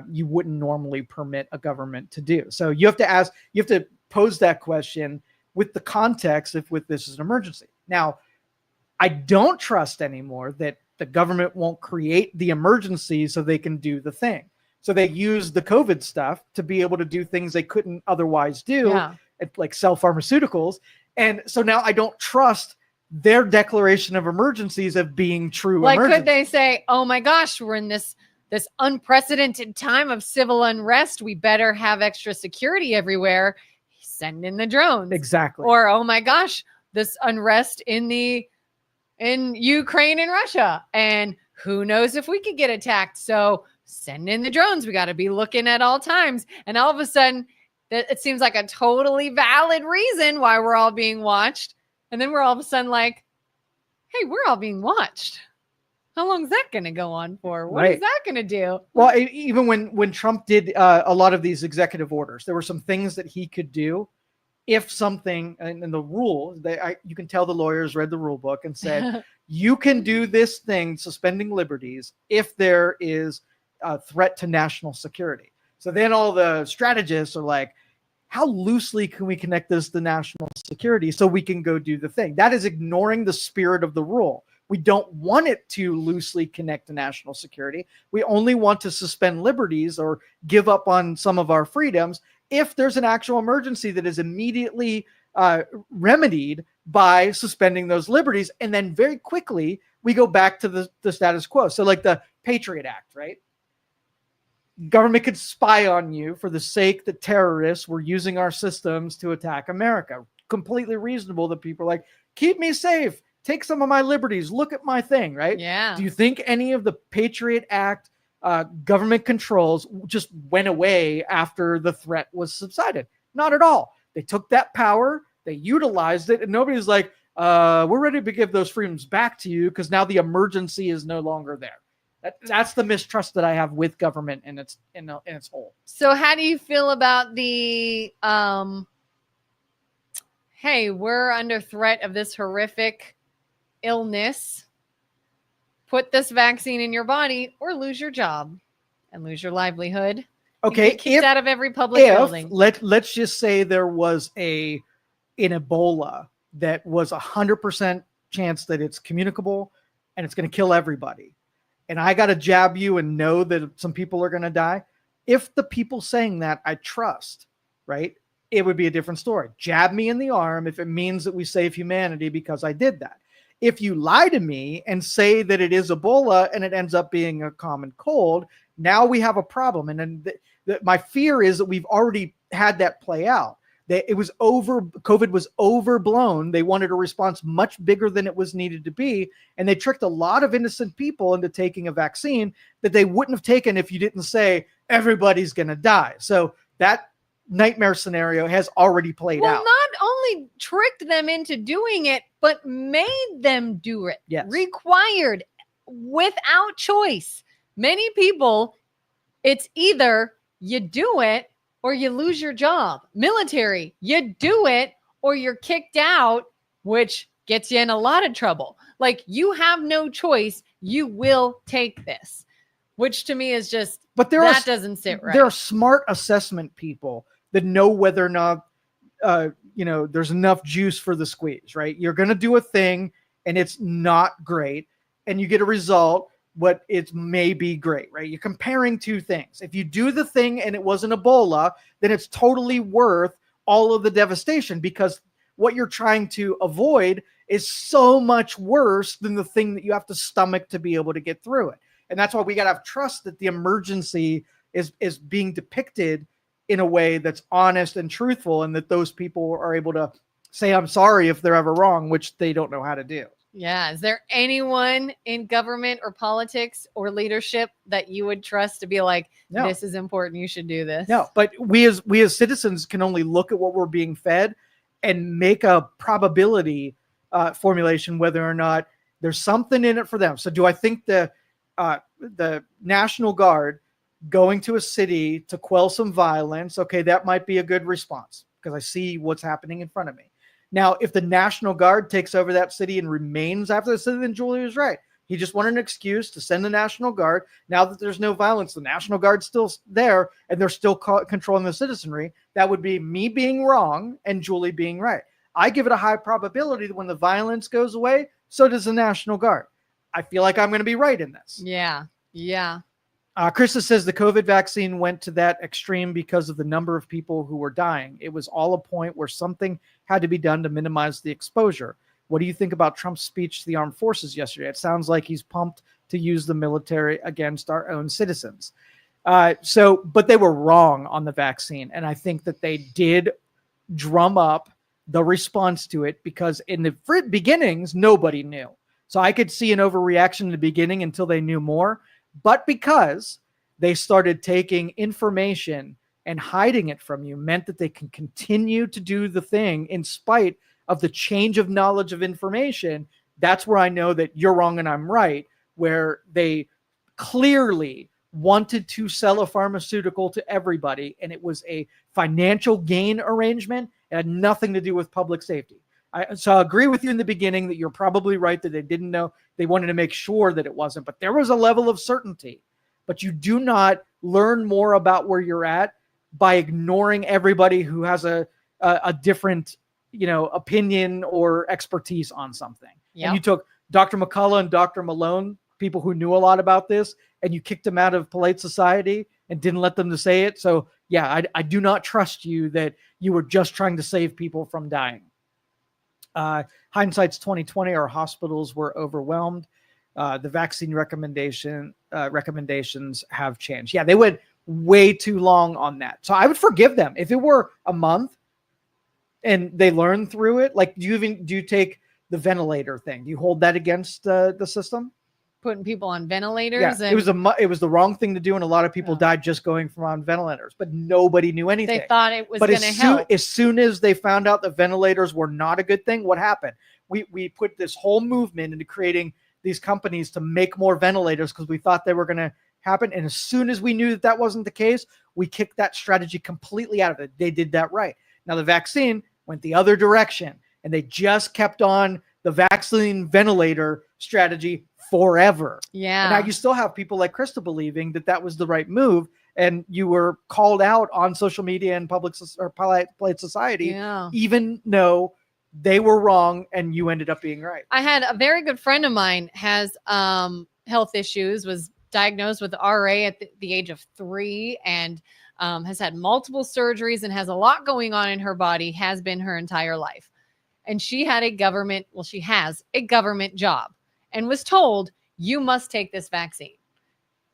A: you wouldn't normally permit a government to do. So you have to pose that question with the context if this is an emergency. Now, I don't trust anymore that the government won't create the emergency so they can do the thing. So they use the COVID stuff to be able to do things they couldn't otherwise do, like sell pharmaceuticals. And so now I don't trust their declaration of emergencies of being true.
B: Like, could they say, oh my gosh, we're in this unprecedented time of civil unrest. We better have extra security everywhere. Send in the drones.
A: Exactly.
B: Or, oh my gosh, this unrest in Ukraine and Russia. And who knows if we could get attacked. So send in the drones. We got to be looking at all times. And all of a sudden, it seems like a totally valid reason why we're all being watched. And then we're all of a sudden like, hey, we're all being watched. How long is that going to go on for? What is that going to do?
A: Well, even when Trump did a lot of these executive orders, there were some things that he could do if something, and the rule, you can tell the lawyers read the rule book and said, you can do this thing, suspending liberties, if there is a threat to national security. So then all the strategists are like, how loosely can we connect this to national security so we can go do the thing? That is ignoring the spirit of the rule. We don't want it to loosely connect to national security. We only want to suspend liberties or give up on some of our freedoms if there's an actual emergency that is immediately remedied by suspending those liberties. And then very quickly, we go back to the status quo. So like the Patriot Act, right? Government could spy on you for the sake that terrorists were using our systems to attack America. Completely reasonable that people are like, keep me safe. Take some of my liberties. Look at my thing, right?
B: Yeah.
A: Do you think any of the Patriot Act government controls just went away after the threat was subsided? Not at all. They took that power, they utilized it, and nobody's like, we're ready to give those freedoms back to you because now the emergency is no longer there. That's the mistrust that I have with government in its whole.
B: So how do you feel about the hey, we're under threat of this horrific illness. Put this vaccine in your body or lose your job and lose your livelihood.
A: Okay,
B: get kicked out of every public building.
A: Let's just say there was an Ebola that was 100% chance that it's communicable and it's going to kill everybody. And I got to jab you and know that some people are going to die. If the people saying that I trust, right, it would be a different story. Jab me in the arm if it means that we save humanity because I did that. If you lie to me and say that it is Ebola and it ends up being a common cold, now we have a problem. And then my fear is that we've already had that play out. COVID was overblown. They wanted a response much bigger than it was needed to be. And they tricked a lot of innocent people into taking a vaccine that they wouldn't have taken if you didn't say everybody's going to die. So that nightmare scenario has already played out.
B: Well, not only tricked them into doing it, but made them do it.
A: Yes.
B: Required without choice. Many people, it's either you do it or you lose your job. Military, you do it or you're kicked out, which gets you in a lot of trouble. Like, you have no choice. You will take this, which to me is just, but doesn't sit right.
A: There are smart assessment people that know whether or not, there's enough juice for the squeeze, right? You're going to do a thing and it's not great and you get a result. what it may be great, right? You're comparing two things. If you do the thing and it wasn't Ebola, then it's totally worth all of the devastation, because what you're trying to avoid is so much worse than the thing that you have to stomach to be able to get through it. And that's why we got to have trust that the emergency is being depicted in a way that's honest and truthful, and that those people are able to say, I'm sorry if they're ever wrong, which they don't know how to do.
B: Yeah. Is there anyone in government or politics or leadership that you would trust to be like,
A: No.
B: this is important, you should do this?
A: No, but we as citizens can only look at what we're being fed and make a probability formulation whether or not there's something in it for them. So do I think the National Guard going to a city to quell some violence, okay, that might be a good response because I see what's happening in front of me. Now, if the National Guard takes over that city and remains after the city, then Julie was right. He just wanted an excuse to send the National Guard. Now that there's no violence, the National Guard's still there and they're still controlling the citizenry. That would be me being wrong and Julie being right. I give it a high probability that when the violence goes away, so does the National Guard. I feel like I'm going to be right in this.
B: Yeah. Yeah.
A: Krista says the COVID vaccine went to that extreme because of the number of people who were dying. It was all a point where something had to be done to minimize the exposure. What do you think about Trump's speech to the armed forces yesterday? It sounds like he's pumped to use the military against our own citizens. But they were wrong on the vaccine. And I think that they did drum up the response to it because in the beginnings, nobody knew. So I could see an overreaction in the beginning until they knew more. But because they started taking information and hiding it from you meant that they can continue to do the thing in spite of the change of knowledge of information. That's where I know that you're wrong and I'm right, where they clearly wanted to sell a pharmaceutical to everybody, and it was a financial gain arrangement. It had nothing to do with public safety. So I agree with you in the beginning that you're probably right that they didn't know. They wanted to make sure that it wasn't, but there was a level of certainty. But you do not learn more about where you're at by ignoring everybody who has a different, opinion or expertise on something. Yep. And you took Dr. McCullough and Dr. Malone, people who knew a lot about this, and you kicked them out of polite society and didn't let them to say it. So yeah, I do not trust you that you were just trying to save people from dying. Hindsight's 2020. Our hospitals were overwhelmed. The vaccine recommendations have changed. Yeah, they went way too long on that. So I would forgive them if it were a month and they learn through it. Like, do you take the ventilator thing? Do you hold that against the system?
B: Putting people on ventilators.
A: Yeah, it was the wrong thing to do, and a lot of people died just going from on ventilators, but nobody knew anything.
B: They thought it was going to help.
A: As soon as they found out that ventilators were not a good thing, what happened? We put this whole movement into creating these companies to make more ventilators because we thought they were going to happen. And as soon as we knew that wasn't the case, we kicked that strategy completely out of it. They did that right. Now the vaccine went the other direction, and they just kept on the vaccine ventilator strategy forever.
B: Yeah.
A: And now you still have people like Krista believing that that was the right move, and you were called out on social media and polite society, even though they were wrong and you ended up being right.
B: I had a very good friend of mine has health issues, was diagnosed with RA at the age of 3, and has had multiple surgeries and has a lot going on in her body, has been her entire life. And she has a government job and was told, you must take this vaccine.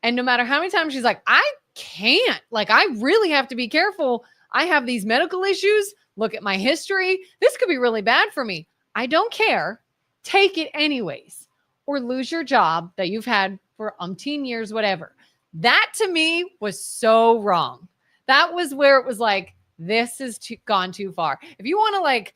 B: And no matter how many times she's like, I can't, I really have to be careful. I have these medical issues. Look at my history. This could be really bad for me. I don't care. Take it anyways, or lose your job that you've had for umpteen years, whatever. That to me was so wrong. That was where it was like, this is gone too far. If you want to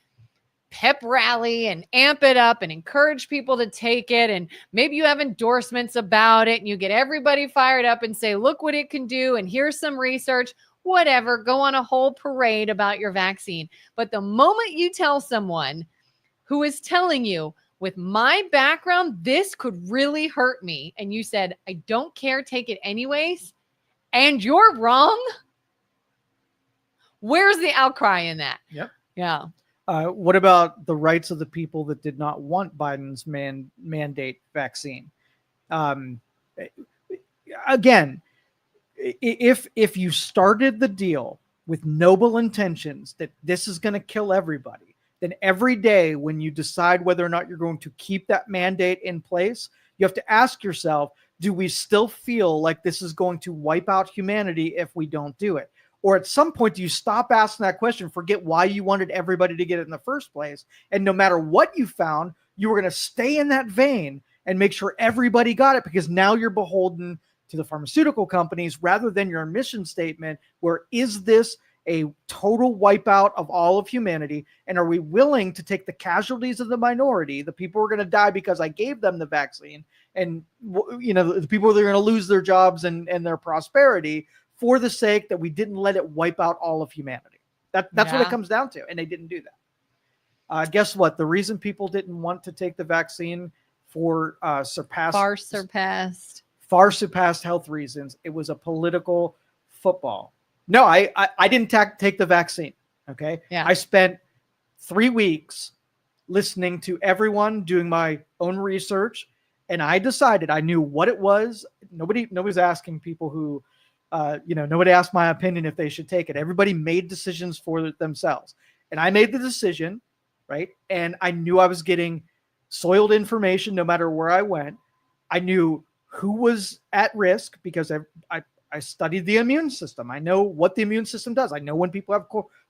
B: pep rally and amp it up and encourage people to take it, and maybe you have endorsements about it and you get everybody fired up and say, look what it can do, and here's some research, whatever, go on a whole parade about your vaccine. But the moment you tell someone who is telling you, with my background, this could really hurt me, and you said, I don't care, take it anyways, and you're wrong, where's the outcry in that?
A: Yep.
B: Yeah.
A: What about the rights of the people that did not want Biden's mandate vaccine? Again, if you started the deal with noble intentions that this is going to kill everybody, then every day when you decide whether or not you're going to keep that mandate in place, you have to ask yourself, do we still feel like this is going to wipe out humanity if we don't do it? Or at some point, do you stop asking that question, forget why you wanted everybody to get it in the first place, and no matter what you found, you were going to stay in that vein and make sure everybody got it, because now you're beholden to the pharmaceutical companies rather than your mission statement, where is this a total wipeout of all of humanity? And are we willing to take the casualties of the minority, the people who are going to die because I gave them the vaccine, and the people that are going to lose their jobs and their prosperity, for the sake that we didn't let it wipe out all of humanity? That's what it comes down to. And they didn't do that. Guess what? The reason people didn't want to take the vaccine for far surpassed health reasons. It was a political football. No, I didn't take the vaccine. Okay.
B: Yeah.
A: I spent 3 weeks listening to everyone, doing my own research, and I decided, I knew what it was. Nobody's asking people who, nobody asked my opinion if they should take it. Everybody made decisions for themselves. And I made the decision, right? And I knew I was getting soiled information no matter where I went. I knew who was at risk because I studied the immune system. I know what the immune system does. I know when people have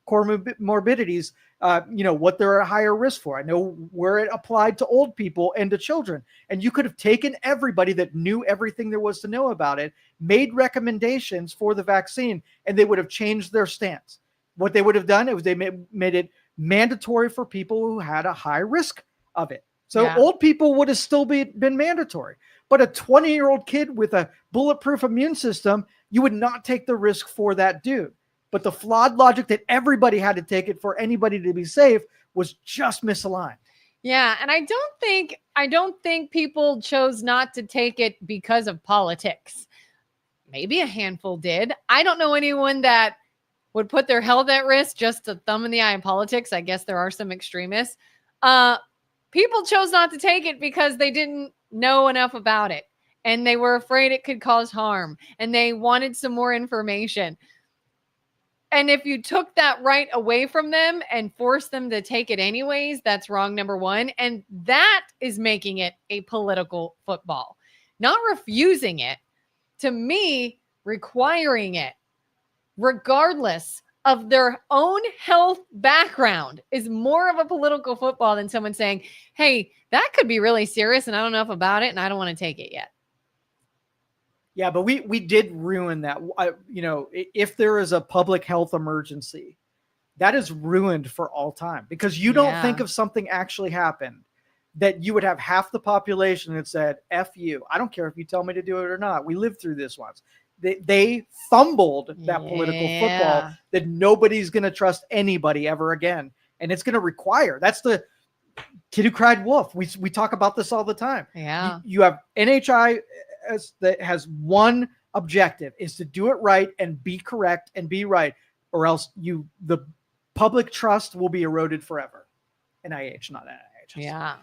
A: comorbidities, what they're at higher risk for. I know where it applied to old people and to children. And you could have taken everybody that knew everything there was to know about it, made recommendations for the vaccine, and they would have changed their stance. What they would have done is they made it mandatory for people who had a high risk of it. So old people would have still been mandatory. But a 20-year-old kid with a bulletproof immune system, you would not take the risk for that dude. But the flawed logic that everybody had to take it for anybody to be safe was just misaligned.
B: Yeah, and I don't think people chose not to take it because of politics. Maybe a handful did. I don't know anyone that would put their health at risk just to thumb in the eye in politics. I guess there are some extremists. People chose not to take it because they didn't know enough about it, and they were afraid it could cause harm, and they wanted some more information. And if you took that right away from them and forced them to take it anyways, that's wrong, number one. And that is making it a political football. Not refusing it. To me, requiring it, regardless of their own health background, is more of a political football than someone saying, hey, that could be really serious and I don't know enough about it and I don't want to take it yet.
A: Yeah, but we did ruin that. If there is a public health emergency, that is ruined for all time, because you don't think of something actually happened that you would have half the population that said, F you. I don't care if you tell me to do it or not. We lived through this once. They fumbled that political football that nobody's going to trust anybody ever again. And it's going to require, that's the kid who cried wolf. We talk about this all the time.
B: Yeah.
A: You have NHI that has one objective, is to do it right and be correct and be right, or else the public trust will be eroded forever. NIH, not NIH.
B: Yeah.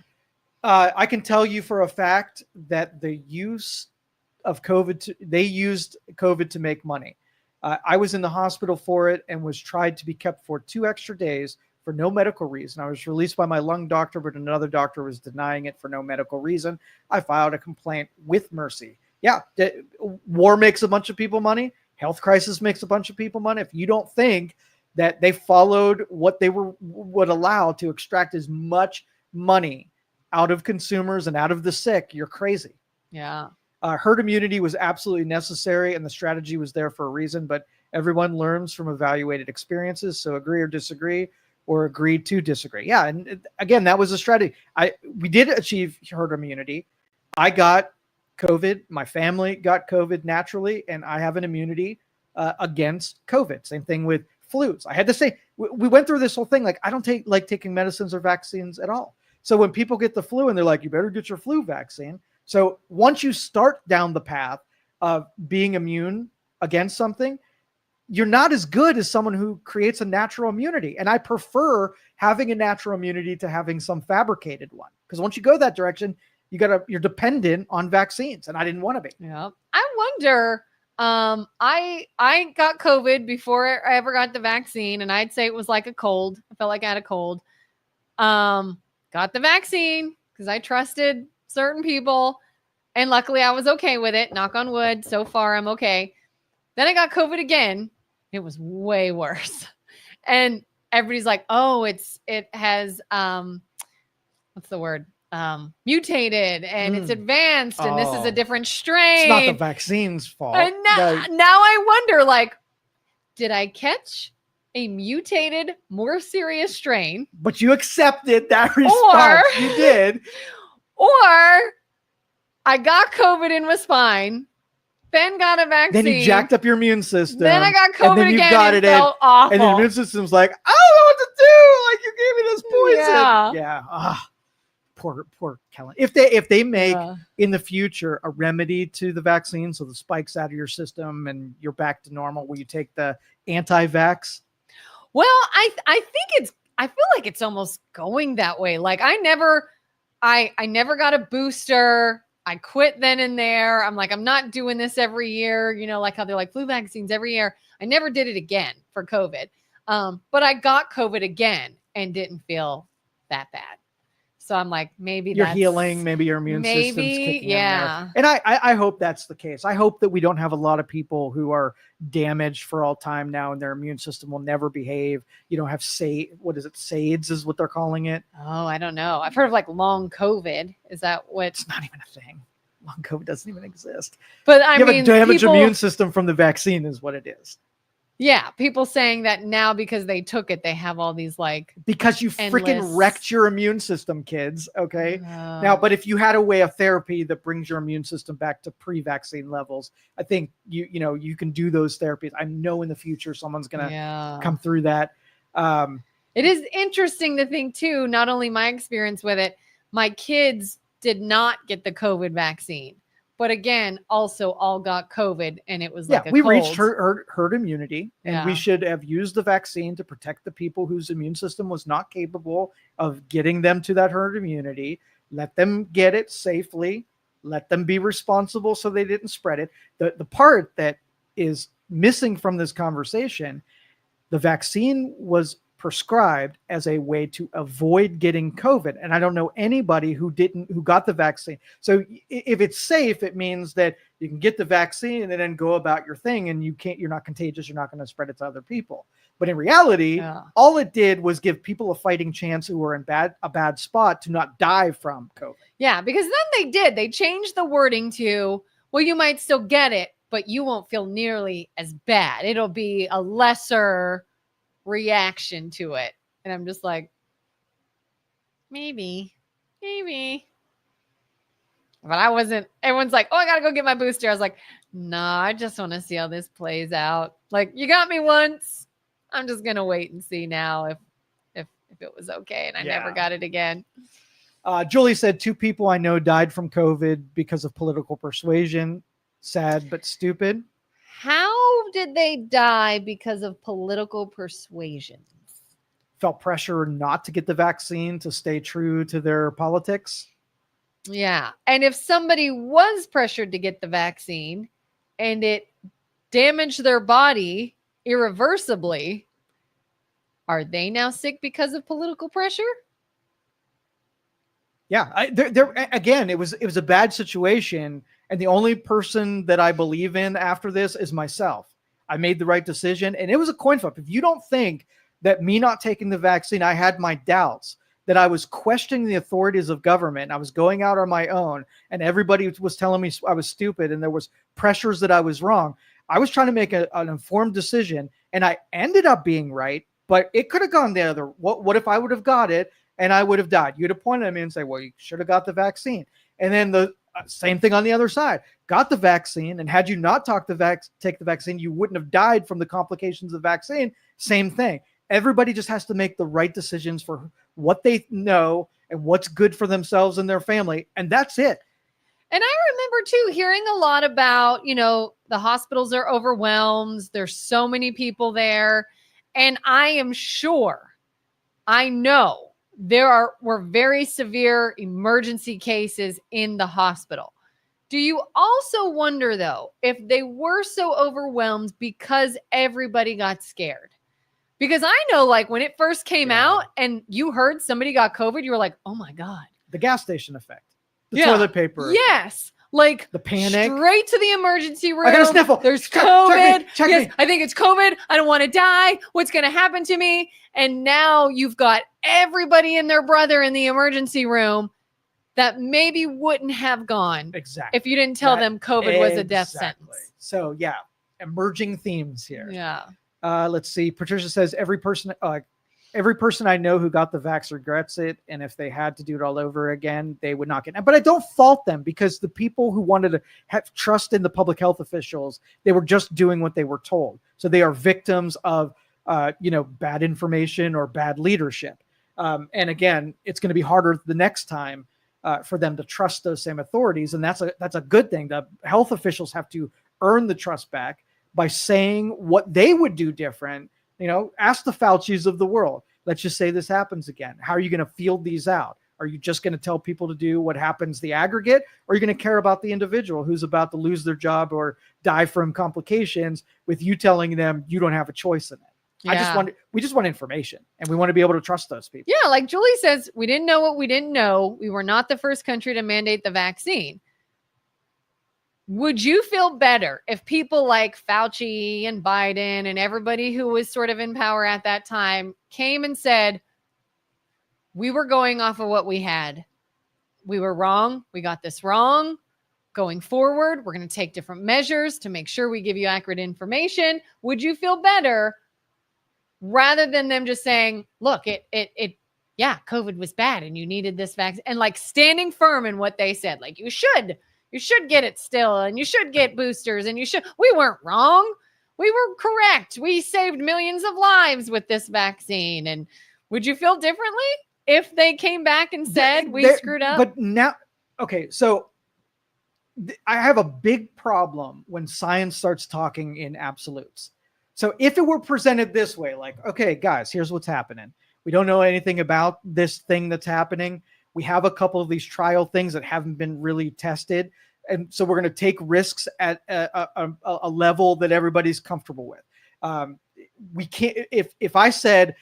A: I can tell you for a fact that the use of COVID, they used COVID to make money. I was in the hospital for it and was tried to be kept for 2 extra days for no medical reason. I was released by my lung doctor, but another doctor was denying it for no medical reason. I filed a complaint with Mercy. Yeah, war makes a bunch of people money. Health crisis makes a bunch of people money. If you don't think that they followed what they would allow to extract as much money out of consumers and out of the sick, you're crazy.
B: Yeah.
A: Herd immunity was absolutely necessary, and the strategy was there for a reason, but everyone learns from evaluated experiences. So agree or disagree, or agree to disagree. Yeah. And again, that was a strategy. We did achieve herd immunity. I got COVID. My family got COVID naturally, and I have an immunity against COVID. Same thing with flus. I had to say, we went through this whole thing. Like, I don't like taking medicines or vaccines at all. So when people get the flu and they're like, you better get your flu vaccine. So once you start down the path of being immune against something, you're not as good as someone who creates a natural immunity. And I prefer having a natural immunity to having some fabricated one. Because once you go that direction, you're dependent on vaccines, and I didn't want to be.
B: Yeah. I wonder, I got COVID before I ever got the vaccine, and I'd say it was like a cold. I felt like I had a cold. Got the vaccine because I trusted certain people, and luckily I was okay with it. Knock on wood. So far, I'm okay. Then I got COVID again. It was way worse. And everybody's like, oh, it has, what's the word? Mutated and it's advanced and this is a different strain.
A: It's not the vaccine's fault.
B: And now I wonder, like, did I catch a mutated, more serious strain?
A: But you accepted that response. You did.
B: Or I got COVID and was fine. Then got a vaccine.
A: Then you jacked up your immune system.
B: Then I got COVID
A: and then you
B: again.
A: got
B: and
A: it
B: felt awful.
A: And the immune system's like, I don't know what to do. Like, you gave me this poison. Yeah. Poor Kelin. If they make in the future a remedy to the vaccine, so the spike's out of your system and you're back to normal, will you take the anti-vax?
B: Well, I feel like it's almost going that way. Like I never got a booster. I quit then and there. I'm like, I'm not doing this every year. You know, like how they're like flu vaccines every year. I never did it again for COVID. But I got COVID again and didn't feel that bad. So I'm like, maybe
A: you're healing, maybe your immune system's kicking in there. And I hope that's the case. I hope that we don't have a lot of people who are damaged for all time now and their immune system will never behave. You don't have SAIDs is what they're calling it.
B: Oh, I don't know. I've heard of like long COVID. Is that what?
A: It's not even a thing. Long COVID doesn't even exist.
B: But I mean,
A: you have a damaged immune system from the vaccine is what it is.
B: Yeah, people saying that now because they took it, they have all these like
A: because you freaking wrecked your immune system, kids. Okay. Now, but if you had a way of therapy that brings your immune system back to pre-vaccine levels, I think you can do those therapies. I know in the future someone's gonna come through that.
B: It is interesting to think too. Not only my experience with it, my kids did not get the COVID vaccine. But again, also all got COVID and it was like
A: we reached herd immunity and we should have used the vaccine to protect the people whose immune system was not capable of getting them to that herd immunity. Let them get it safely. Let them be responsible so they didn't spread it. The part that is missing from this conversation, the vaccine was prescribed as a way to avoid getting COVID. And I don't know anybody who got the vaccine. So if it's safe, it means that you can get the vaccine and then go about your thing and you're not contagious. You're not going to spread it to other people. But in reality, all it did was give people a fighting chance who were in a bad spot to not die from COVID.
B: Yeah, because then they changed the wording to, well, you might still get it, but you won't feel nearly as bad. It'll be a lesser reaction to it. And I'm just like, maybe. But I wasn't. Everyone's like, oh, I gotta go get my booster. I was like, nah, I just want to see how this plays out. Like, you got me once. I'm just gonna wait and see now if it was okay. And I never got it again.
A: Julie said 2 people I know died from COVID because of political persuasion. Sad but stupid.
B: How did they die because of political persuasion?
A: Felt pressure not to get the vaccine to stay true to their politics.
B: Yeah. And if somebody was pressured to get the vaccine and it damaged their body irreversibly, are they now sick because of political pressure?
A: Yeah. Again, it was a bad situation. And the only person that I believe in after this is myself. I made the right decision and it was a coin flip. If you don't think that me not taking the vaccine, I had my doubts, that I was questioning the authorities of government. I was going out on my own and everybody was telling me I was stupid and there was pressures that I was wrong. I was trying to make an informed decision and I ended up being right, but it could have gone the other. What if I would have got it and I would have died? You'd have pointed at me and say, well, you should have got the vaccine. And then the same thing on the other side. Got the vaccine, and had you not take the vaccine, you wouldn't have died from the complications of the vaccine. Same thing. Everybody just has to make the right decisions for what they know and what's good for themselves and their family, and that's it.
B: And I remember too hearing a lot about, the hospitals are overwhelmed. There's so many people there, and I am sure, I know were very severe emergency cases in the hospital. Do you also wonder, though, if they were so overwhelmed because everybody got scared? Because I know, like, when it first came out and you heard somebody got COVID, you were like, oh my God.
A: The gas station effect. The toilet paper effect.
B: Yes. Like
A: the panic.
B: Straight to the emergency room.
A: I got a sniffle.
B: There's COVID.
A: Check me.
B: I think it's COVID. I don't want to die. What's going to happen to me? And now you've got everybody and their brother in the emergency room that maybe wouldn't have gone if you didn't tell them COVID was a death sentence.
A: So yeah, emerging themes here.
B: Yeah.
A: Let's see. Patricia says every person I know who got the vax regrets it, and if they had to do it all over again, they would not get it. But I don't fault them, because the people who wanted to have trust in the public health officials, they were just doing what they were told. So they are victims of bad information or bad leadership. And again, it's going to be harder the next time for them to trust those same authorities, and that's a good thing. The health officials have to earn the trust back by saying what they would do different. Ask the Faucis of the world. Let's just say this happens again. How are you going to field these out? Are you just going to tell people to do what happens, the aggregate, or are you going to care about the individual who's about to lose their job or die from complications, with you telling them you don't have a choice in it? Yeah. We just want information, and we want to be able to trust those people.
B: Yeah. Like Julie says, we didn't know what we didn't know. We were not the first country to mandate the vaccine. Would you feel better if people like Fauci and Biden and everybody who was sort of in power at that time came and said, we were going off of what we had. We were wrong. We got this wrong. Going forward, we're going to take different measures to make sure we give you accurate information. Would you feel better rather than them just saying, look, COVID was bad and you needed this vaccine, and like standing firm in what they said, like you should get it still, and you should get boosters, and we weren't wrong. We were correct. We saved millions of lives with this vaccine. And would you feel differently if they came back and said we screwed up?
A: But now, okay, so I have a big problem when science starts talking in absolutes. So if it were presented this way, like, okay, guys, here's what's happening. We don't know anything about this thing that's happening. We have a couple of these trial things that haven't been really tested. And so we're going to take risks at a level that everybody's comfortable with. We can't, if I said,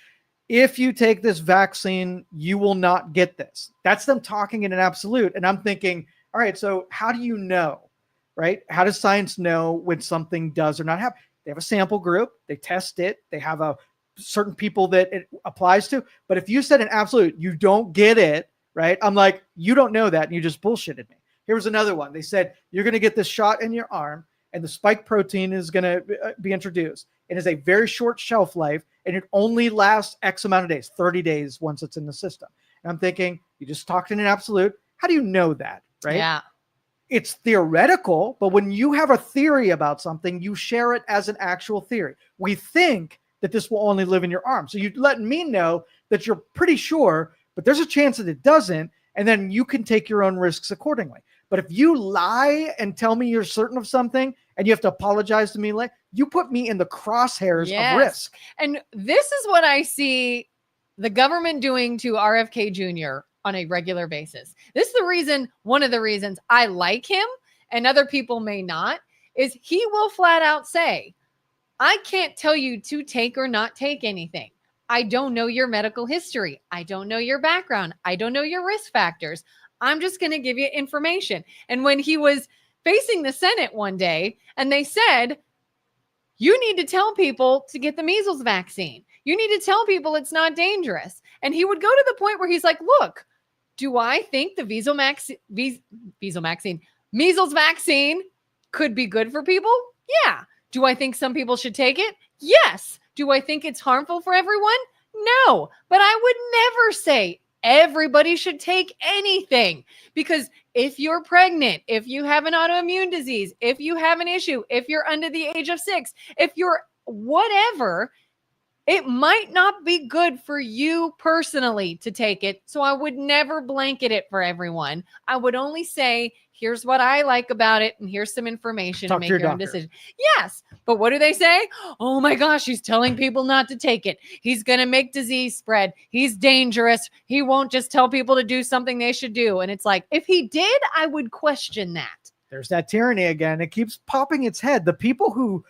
A: if you take this vaccine, you will not get this. That's them talking in an absolute. And I'm thinking, all right, so how do you know, right? How does science know when something does or not happen? They have a sample group. They test it. They have a certain people that it applies to. But if you said an absolute, you don't get it, right? I'm like, you don't know that, and you just bullshitted me. Here was another one. They said, you're going to get this shot in your arm, and the spike protein is going to be introduced. It is a very short shelf life, and it only lasts X amount of days, 30 days once it's in the system. And I'm thinking, you just talked in an absolute. How do you know that, right?
B: Yeah.
A: It's theoretical, but when you have a theory about something, you share it as an actual theory. We think that this will only live in your arm. So you're letting me know that you're pretty sure, but there's a chance that it doesn't, and then you can take your own risks accordingly. But if you lie and tell me you're certain of something and you have to apologize to me, like, you put me in the crosshairs of risk.
B: And this is what I see the government doing to RFK Jr. on a regular basis. This is the reason, one of the reasons I like him, and other people may not, is he will flat out say, I can't tell you to take or not take anything. I don't know your medical history. I don't know your background. I don't know your risk factors. I'm just going to give you information. And when he was facing the Senate one day and they said, you need to tell people to get the measles vaccine. You need to tell people it's not dangerous. And he would go to the point where he's like, look, do I think the measles vaccine could be good for people? Yeah. Do I think some people should take it? Yes. Do I think it's harmful for everyone? No. But I would never say everybody should take anything, because if you're pregnant, if you have an autoimmune disease, if you have an issue, if you're under the age of 6, if you're whatever, it might not be good for you personally to take it. So I would never blanket it for everyone. I would only say, here's what I like about it, and here's some information to
A: Talk
B: make
A: to your
B: your own
A: doctor.
B: decision. Yes. But what do they say? Oh my gosh, he's telling people not to take it. He's going to make disease spread. He's dangerous. He won't just tell people to do something they should do. And it's like, if he did, I would question that.
A: There's that tyranny again. It keeps popping its head. The people who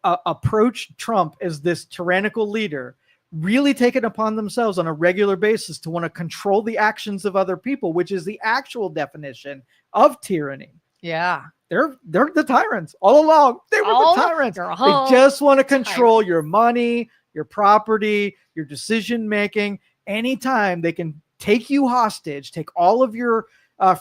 A: approach Trump as this tyrannical leader really take it upon themselves on a regular basis to want to control the actions of other people, which is the actual definition of tyranny.
B: Yeah.
A: They're the tyrants all along. They were the tyrants. They just want to control your money, your property, your decision making. Anytime they can take you hostage, take all of your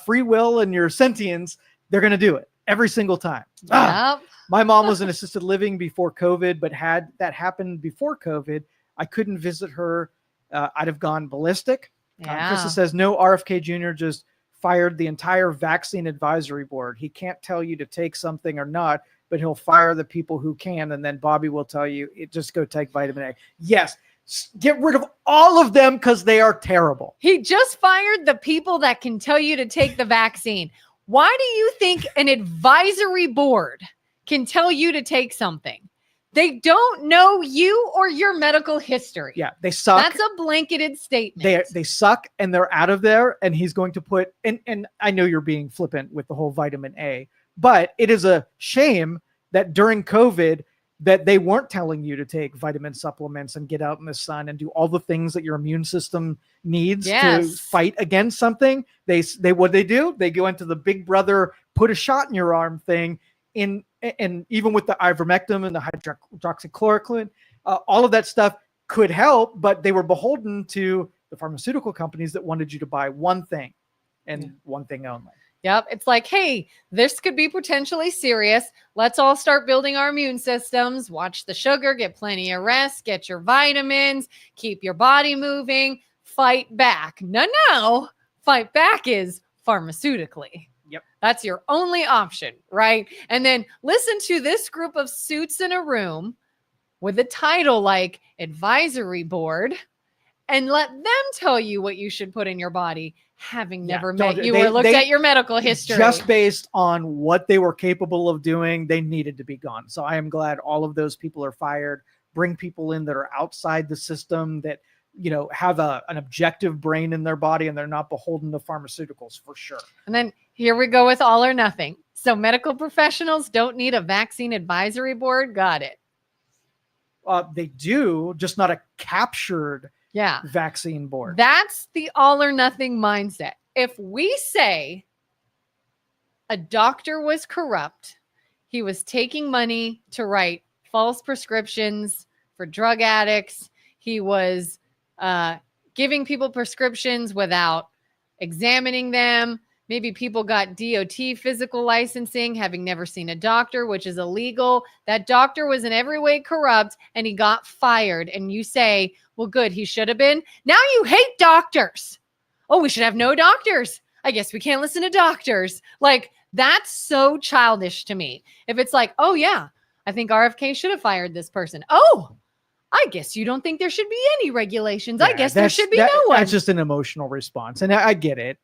A: free will and your sentience, they're going to do it every single time.
B: Yep.
A: My mom was in assisted living before COVID, but had that happened before COVID, I couldn't visit her. I'd have gone ballistic.
B: Yeah.
A: Krista says, no, RFK Jr. just fired the entire vaccine advisory board. He can't tell you to take something or not, but he'll fire the people who can. And then Bobby will tell you, just go take vitamin A. Yes. Get rid of all of them because they are terrible.
B: He just fired the people that can tell you to take the vaccine. Why do you think an advisory board can tell you to take something? They don't know you or your medical history.
A: Yeah, they suck.
B: That's a blanketed statement.
A: They suck and they're out of there. And he's going to put, and I know you're being flippant with the whole vitamin A, but it is a shame that during COVID that they weren't telling you to take vitamin supplements and get out in the sun and do all the things that your immune system needs to fight against something. They what they do? They go into the big brother, put a shot in your arm thing in, and even with the ivermectin and the hydroxychloroquine, all of that stuff could help, but they were beholden to the pharmaceutical companies that wanted you to buy one thing and one thing only.
B: Yep. It's like, hey, this could be potentially serious. Let's all start building our immune systems, watch the sugar, get plenty of rest, get your vitamins, keep your body moving, fight back. No. Fight back is pharmaceutically.
A: Yep.
B: That's your only option, right? And then listen to this group of suits in a room with a title like advisory board and let them tell you what you should put in your body, having never met you or looked at your medical history.
A: Just based on what they were capable of doing, they needed to be gone. So I am glad all of those people are fired. Bring people in that are outside the system that, you know, have an objective brain in their body and they're not beholden to pharmaceuticals for sure.
B: And then here we go with all or nothing. So medical professionals don't need a vaccine advisory board. Got it.
A: They do, just not a captured vaccine board.
B: That's the all or nothing mindset. If we say a doctor was corrupt, he was taking money to write false prescriptions for drug addicts, he was giving people prescriptions without examining them. Maybe people got DOT physical licensing, having never seen a doctor, which is illegal. That doctor was in every way corrupt and he got fired. And you say, well, good, he should have been. Now you hate doctors. Oh, we should have no doctors. I guess we can't listen to doctors. Like, that's so childish to me. If it's like, oh, yeah, I think RFK should have fired this person. Oh, I guess you don't think there should be any regulations. I guess there should be no one.
A: That's just an emotional response. And I get it.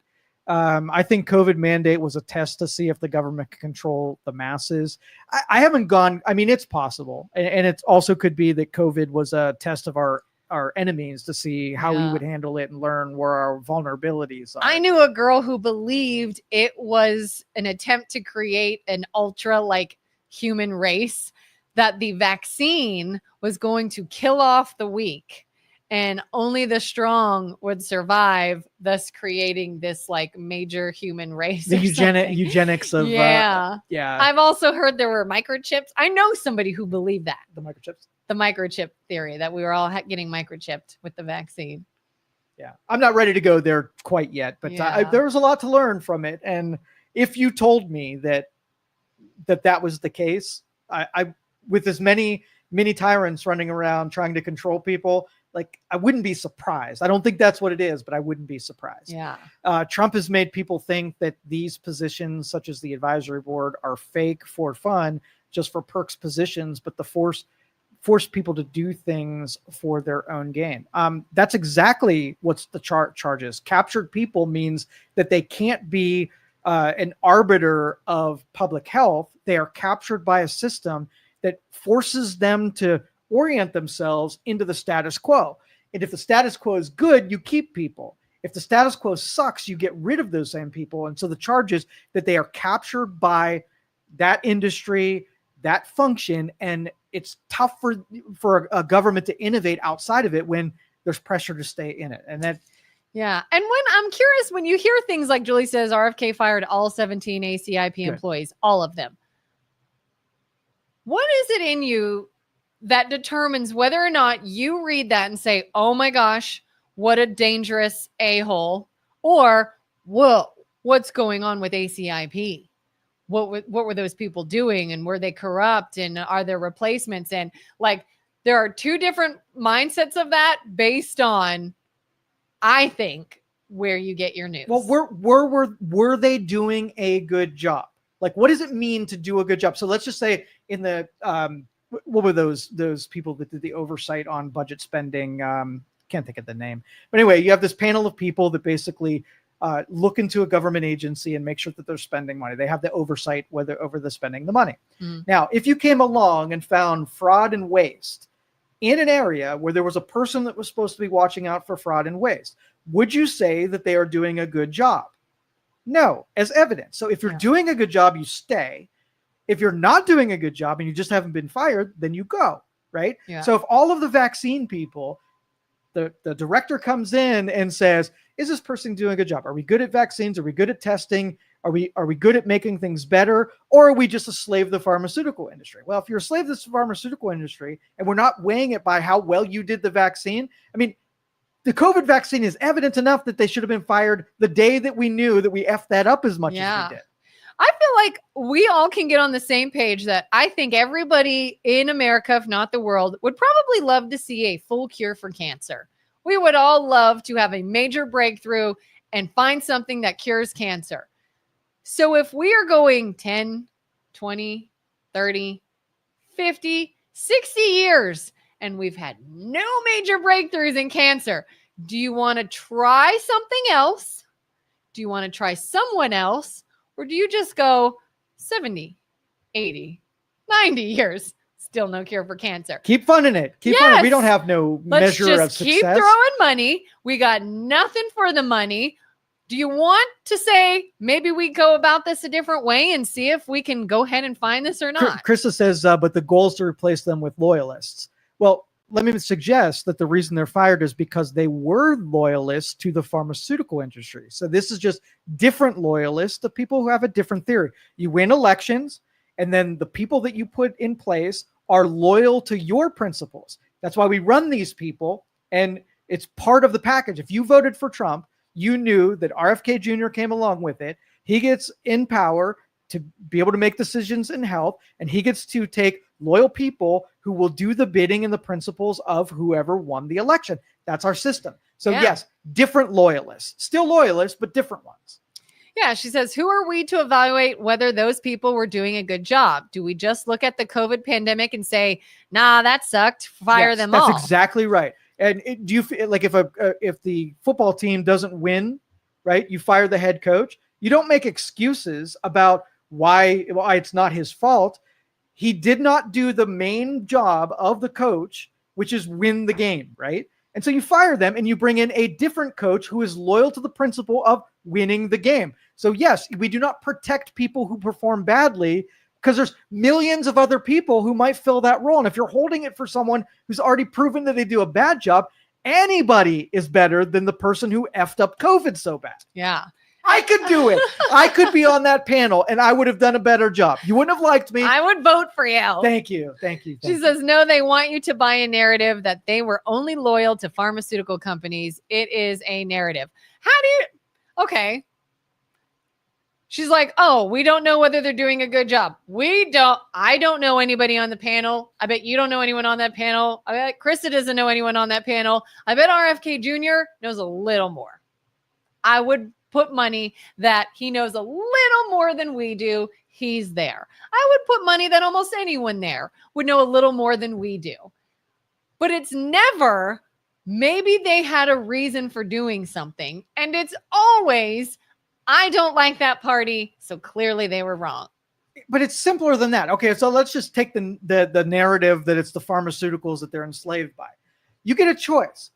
A: I think COVID mandate was a test to see if the government could control the masses. I haven't gone, I mean, it's possible. And it also could be that COVID was a test of our enemies to see how we would handle it and learn where our vulnerabilities are.
B: I knew a girl who believed it was an attempt to create an ultra like human race, that the vaccine was going to kill off the weak and only the strong would survive, thus creating this like major human race.
A: The eugenics of
B: yeah. I've also heard there were microchips. I know somebody who believed that.
A: The microchips.
B: The microchip theory that we were all getting microchipped with the vaccine.
A: Yeah, I'm not ready to go there quite yet, but there was a lot to learn from it. And if you told me that was the case, I with as many tyrants running around trying to control people, like, I wouldn't be surprised. I don't think that's what it is, but I wouldn't be surprised.
B: Yeah.
A: Trump has made people think that these positions, such as the advisory board, are fake for fun, just for perks positions. But the force people to do things for their own gain. That's exactly what's the charges. Captured people means that they can't be an arbiter of public health. They are captured by a system that forces them to orient themselves into the status quo. And if the status quo is good, you keep people. If the status quo sucks, you get rid of those same people. And so the charge is that they are captured by that industry, that function, and it's tough for a government to innovate outside of it when there's pressure to stay in it. And that,
B: yeah. And when I'm curious, when you hear things like Julie says, RFK fired all 17 ACIP employees, all of them. What is it in you that determines whether or not you read that and say, oh my gosh, what a dangerous a-hole, or whoa, what's going on with ACIP? What were those people doing, and were they corrupt, and are there replacements? And like, there are two different mindsets of that based on, I think, where you get your news.
A: well, were they doing a good job? Like, what does it mean to do a good job? So let's just say in the what were those people that did the oversight on budget spending? Can't think of the name, but anyway, you have this panel of people that basically look into a government agency and make sure that they're spending money. They have the oversight over the spending the money. Now, if you came along and found fraud and waste in an area where there was a person that was supposed to be watching out for fraud and waste, would you say that they are doing a good job? No, as evidence. So if you're doing a good job, you stay. If you're not doing a good job and you just haven't been fired, then you go, right? Yeah. So if all of the vaccine people, the director comes in and says, is this person doing a good job? Are we good at vaccines? Are we good at testing? Are we good at making things better? Or are we just a slave of the pharmaceutical industry? Well, if you're a slave of the pharmaceutical industry and we're not weighing it by how well you did the vaccine, I mean, the COVID vaccine is evidence enough that they should have been fired the day that we knew that we effed that up as much as we did.
B: I feel like we all can get on the same page that I think everybody in America, if not the world, would probably love to see a full cure for cancer. We would all love to have a major breakthrough and find something that cures cancer. So if we are going 10, 20, 30, 50, 60 years and we've had no major breakthroughs in cancer, do you want to try something else? Do you want to try someone else? Or do you just go 70, 80, 90 years, still no cure for cancer?
A: Keep funding it. Keep funding it. We don't have no measure of success.
B: Keep throwing money. We got nothing for the money. Do you want to say maybe we go about this a different way and see if we can go ahead and find this or not?
A: Krista says, but the goal is to replace them with loyalists. Well, let me suggest that the reason they're fired is because they were loyalists to the pharmaceutical industry. So this is just different loyalists, the people who have a different theory. You win elections, and then the people that you put in place are loyal to your principles. That's why we run these people, and it's part of the package. If you voted for Trump, you knew that RFK Jr. came along with it. He gets in power to be able to make decisions in health, and he gets to take loyal people who will do the bidding and the principles of whoever won the election. That's our system. So yes, different loyalists, still loyalists, but different ones.
B: Yeah, she says, who are we to evaluate whether those people were doing a good job? Do we just look at the COVID pandemic and say, nah, that sucked, fire them all?
A: That's exactly right. And do you feel like if the football team doesn't win, right, you fire the head coach? You don't make excuses about why it's not his fault. He did not do the main job of the coach, which is win the game, right? And so you fire them and you bring in a different coach who is loyal to the principle of winning the game. So yes, we do not protect people who perform badly because there's millions of other people who might fill that role. And if you're holding it for someone who's already proven that they do a bad job, anybody is better than the person who effed up COVID so bad.
B: Yeah.
A: I could do it. I could be on that panel and I would have done a better job. You wouldn't have liked me.
B: I would vote for you.
A: Thank you. Thank you.
B: She says, no, they want you to buy a narrative that they were only loyal to pharmaceutical companies. It is a narrative. Okay. She's like, oh, we don't know whether they're doing a good job. I don't know anybody on the panel. I bet you don't know anyone on that panel. I bet Krista doesn't know anyone on that panel. I bet RFK Jr. knows a little more. I would put money that he knows a little more than we do. He's there. I would put money that almost anyone there would know a little more than we do. but it's never maybe they had a reason for doing something. And it's always, I don't like that party, so clearly they were wrong.
A: But it's simpler than that. Okay, so let's just take the narrative that it's the pharmaceuticals that they're enslaved by. You get a choice: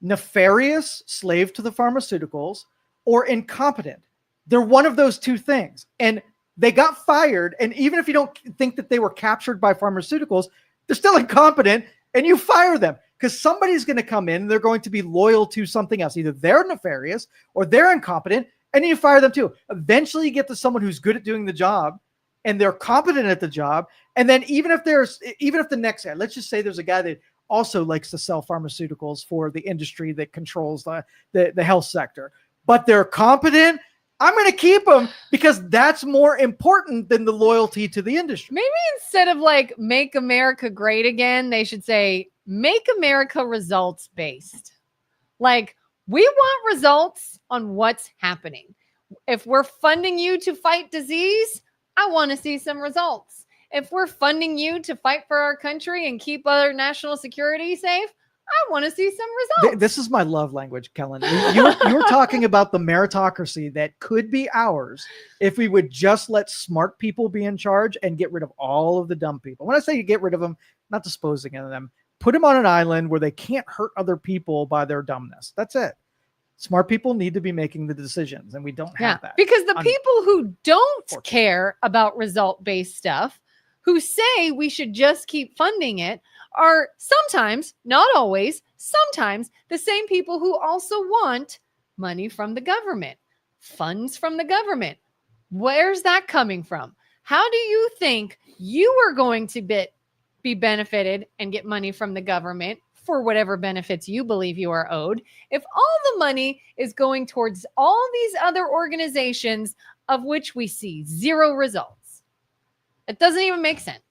A: nefarious, slave to the pharmaceuticals, or incompetent. They're one of those two things. And they got fired. And even if you don't think that they were captured by pharmaceuticals, they're still incompetent, and you fire them because somebody's going to come in and they're going to be loyal to something else. Either they're nefarious or they're incompetent, and you fire them too. Eventually you get to someone who's good at doing the job and they're competent at the job. And then even if the next guy, let's just say there's a guy that also likes to sell pharmaceuticals for the industry that controls the health sector, but they're competent, I'm going to keep them because that's more important than the loyalty to the industry.
B: Maybe instead of like make America great again, they should say make America results based. Like, we want results on what's happening. If we're funding you to fight disease, I want to see some results. If we're funding you to fight for our country and keep our national security safe, I want to see some results.
A: This is my love language, Kelin. You were talking about the meritocracy that could be ours if we would just let smart people be in charge and get rid of all of the dumb people. When I say you get rid of them, not disposing of them, put them on an island where they can't hurt other people by their dumbness. That's it. Smart people need to be making the decisions, and we don't have that.
B: Because the people who don't care about result-based stuff, who say we should just keep funding it, are sometimes, not always, sometimes the same people who also want money from the government, funds from the government. Where's that coming from? How do you think you are going to be benefited and get money from the government for whatever benefits you believe you are owed if all the money is going towards all these other organizations of which we see zero results? It doesn't even make sense.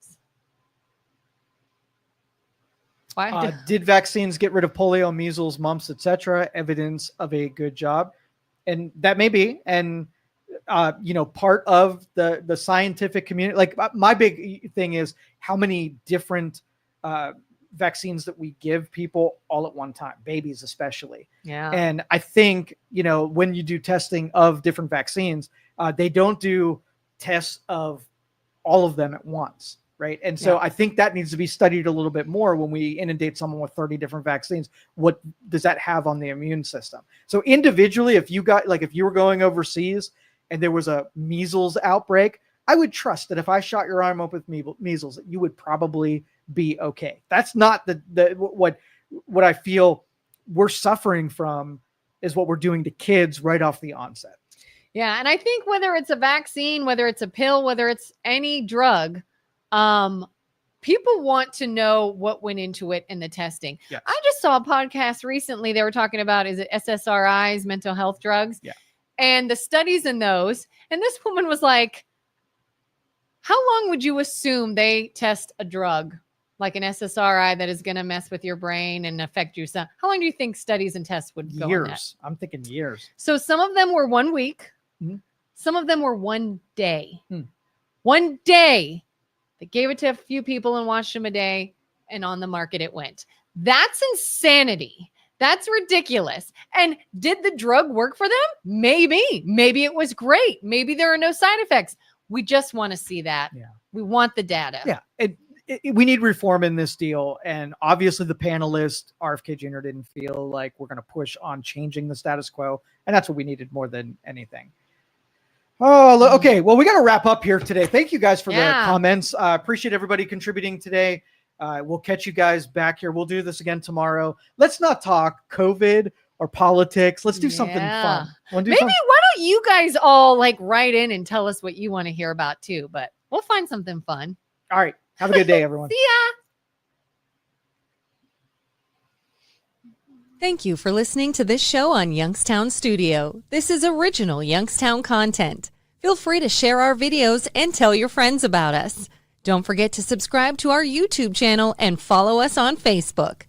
B: Why?
A: Did vaccines get rid of polio, measles, mumps, etc.? Evidence of a good job. And that may be. And, part of the scientific community, like my big thing is how many different vaccines that we give people all at one time, babies especially.
B: Yeah.
A: And I think, when you do testing of different vaccines, they don't do tests of all of them at once. Right. And so I think that needs to be studied a little bit more when we inundate someone with 30 different vaccines. What does that have on the immune system? So individually, if you were going overseas and there was a measles outbreak, I would trust that if I shot your arm up with measles, that you would probably be okay. That's not what I feel we're suffering from is what we're doing to kids right off the onset.
B: Yeah. And I think whether it's a vaccine, whether it's a pill, whether it's any drug, people want to know what went into it in the testing.
A: Yes.
B: I just saw a podcast recently. They were talking about, is it SSRIs, mental health drugs?
A: Yeah.
B: And the studies in those. And this woman was like, how long would you assume they test a drug like an SSRI that is going to mess with your brain and affect you? So how long do you think studies and tests would go on that?
A: Years. I'm thinking years.
B: So some of them were 1 week.
A: Mm-hmm.
B: Some of them were 1 day. 1 day. They gave it to a few people and watched them a day, and on the market it went. That's insanity. That's ridiculous. And did the drug work for them? Maybe. Maybe it was great. Maybe there are no side effects. We just want to see that.
A: Yeah.
B: We want the data.
A: Yeah. We need reform in this deal. And obviously the panelist, RFK Jr., didn't feel like we're going to push on changing the status quo. And that's what we needed more than anything. Oh, okay. Well, we got to wrap up here today. Thank you guys for the comments. Appreciate everybody contributing today. We'll catch you guys back here. We'll do this again tomorrow. Let's not talk COVID or politics. Let's do something fun.
B: Maybe why don't you guys all write in and tell us what you want to hear about too, but we'll find something fun.
A: All right. Have a good day, everyone.
B: See ya.
C: Thank you for listening to this show on Youngstown Studio. This is original Youngstown content. Feel free to share our videos and tell your friends about us. Don't forget to subscribe to our YouTube channel and follow us on Facebook.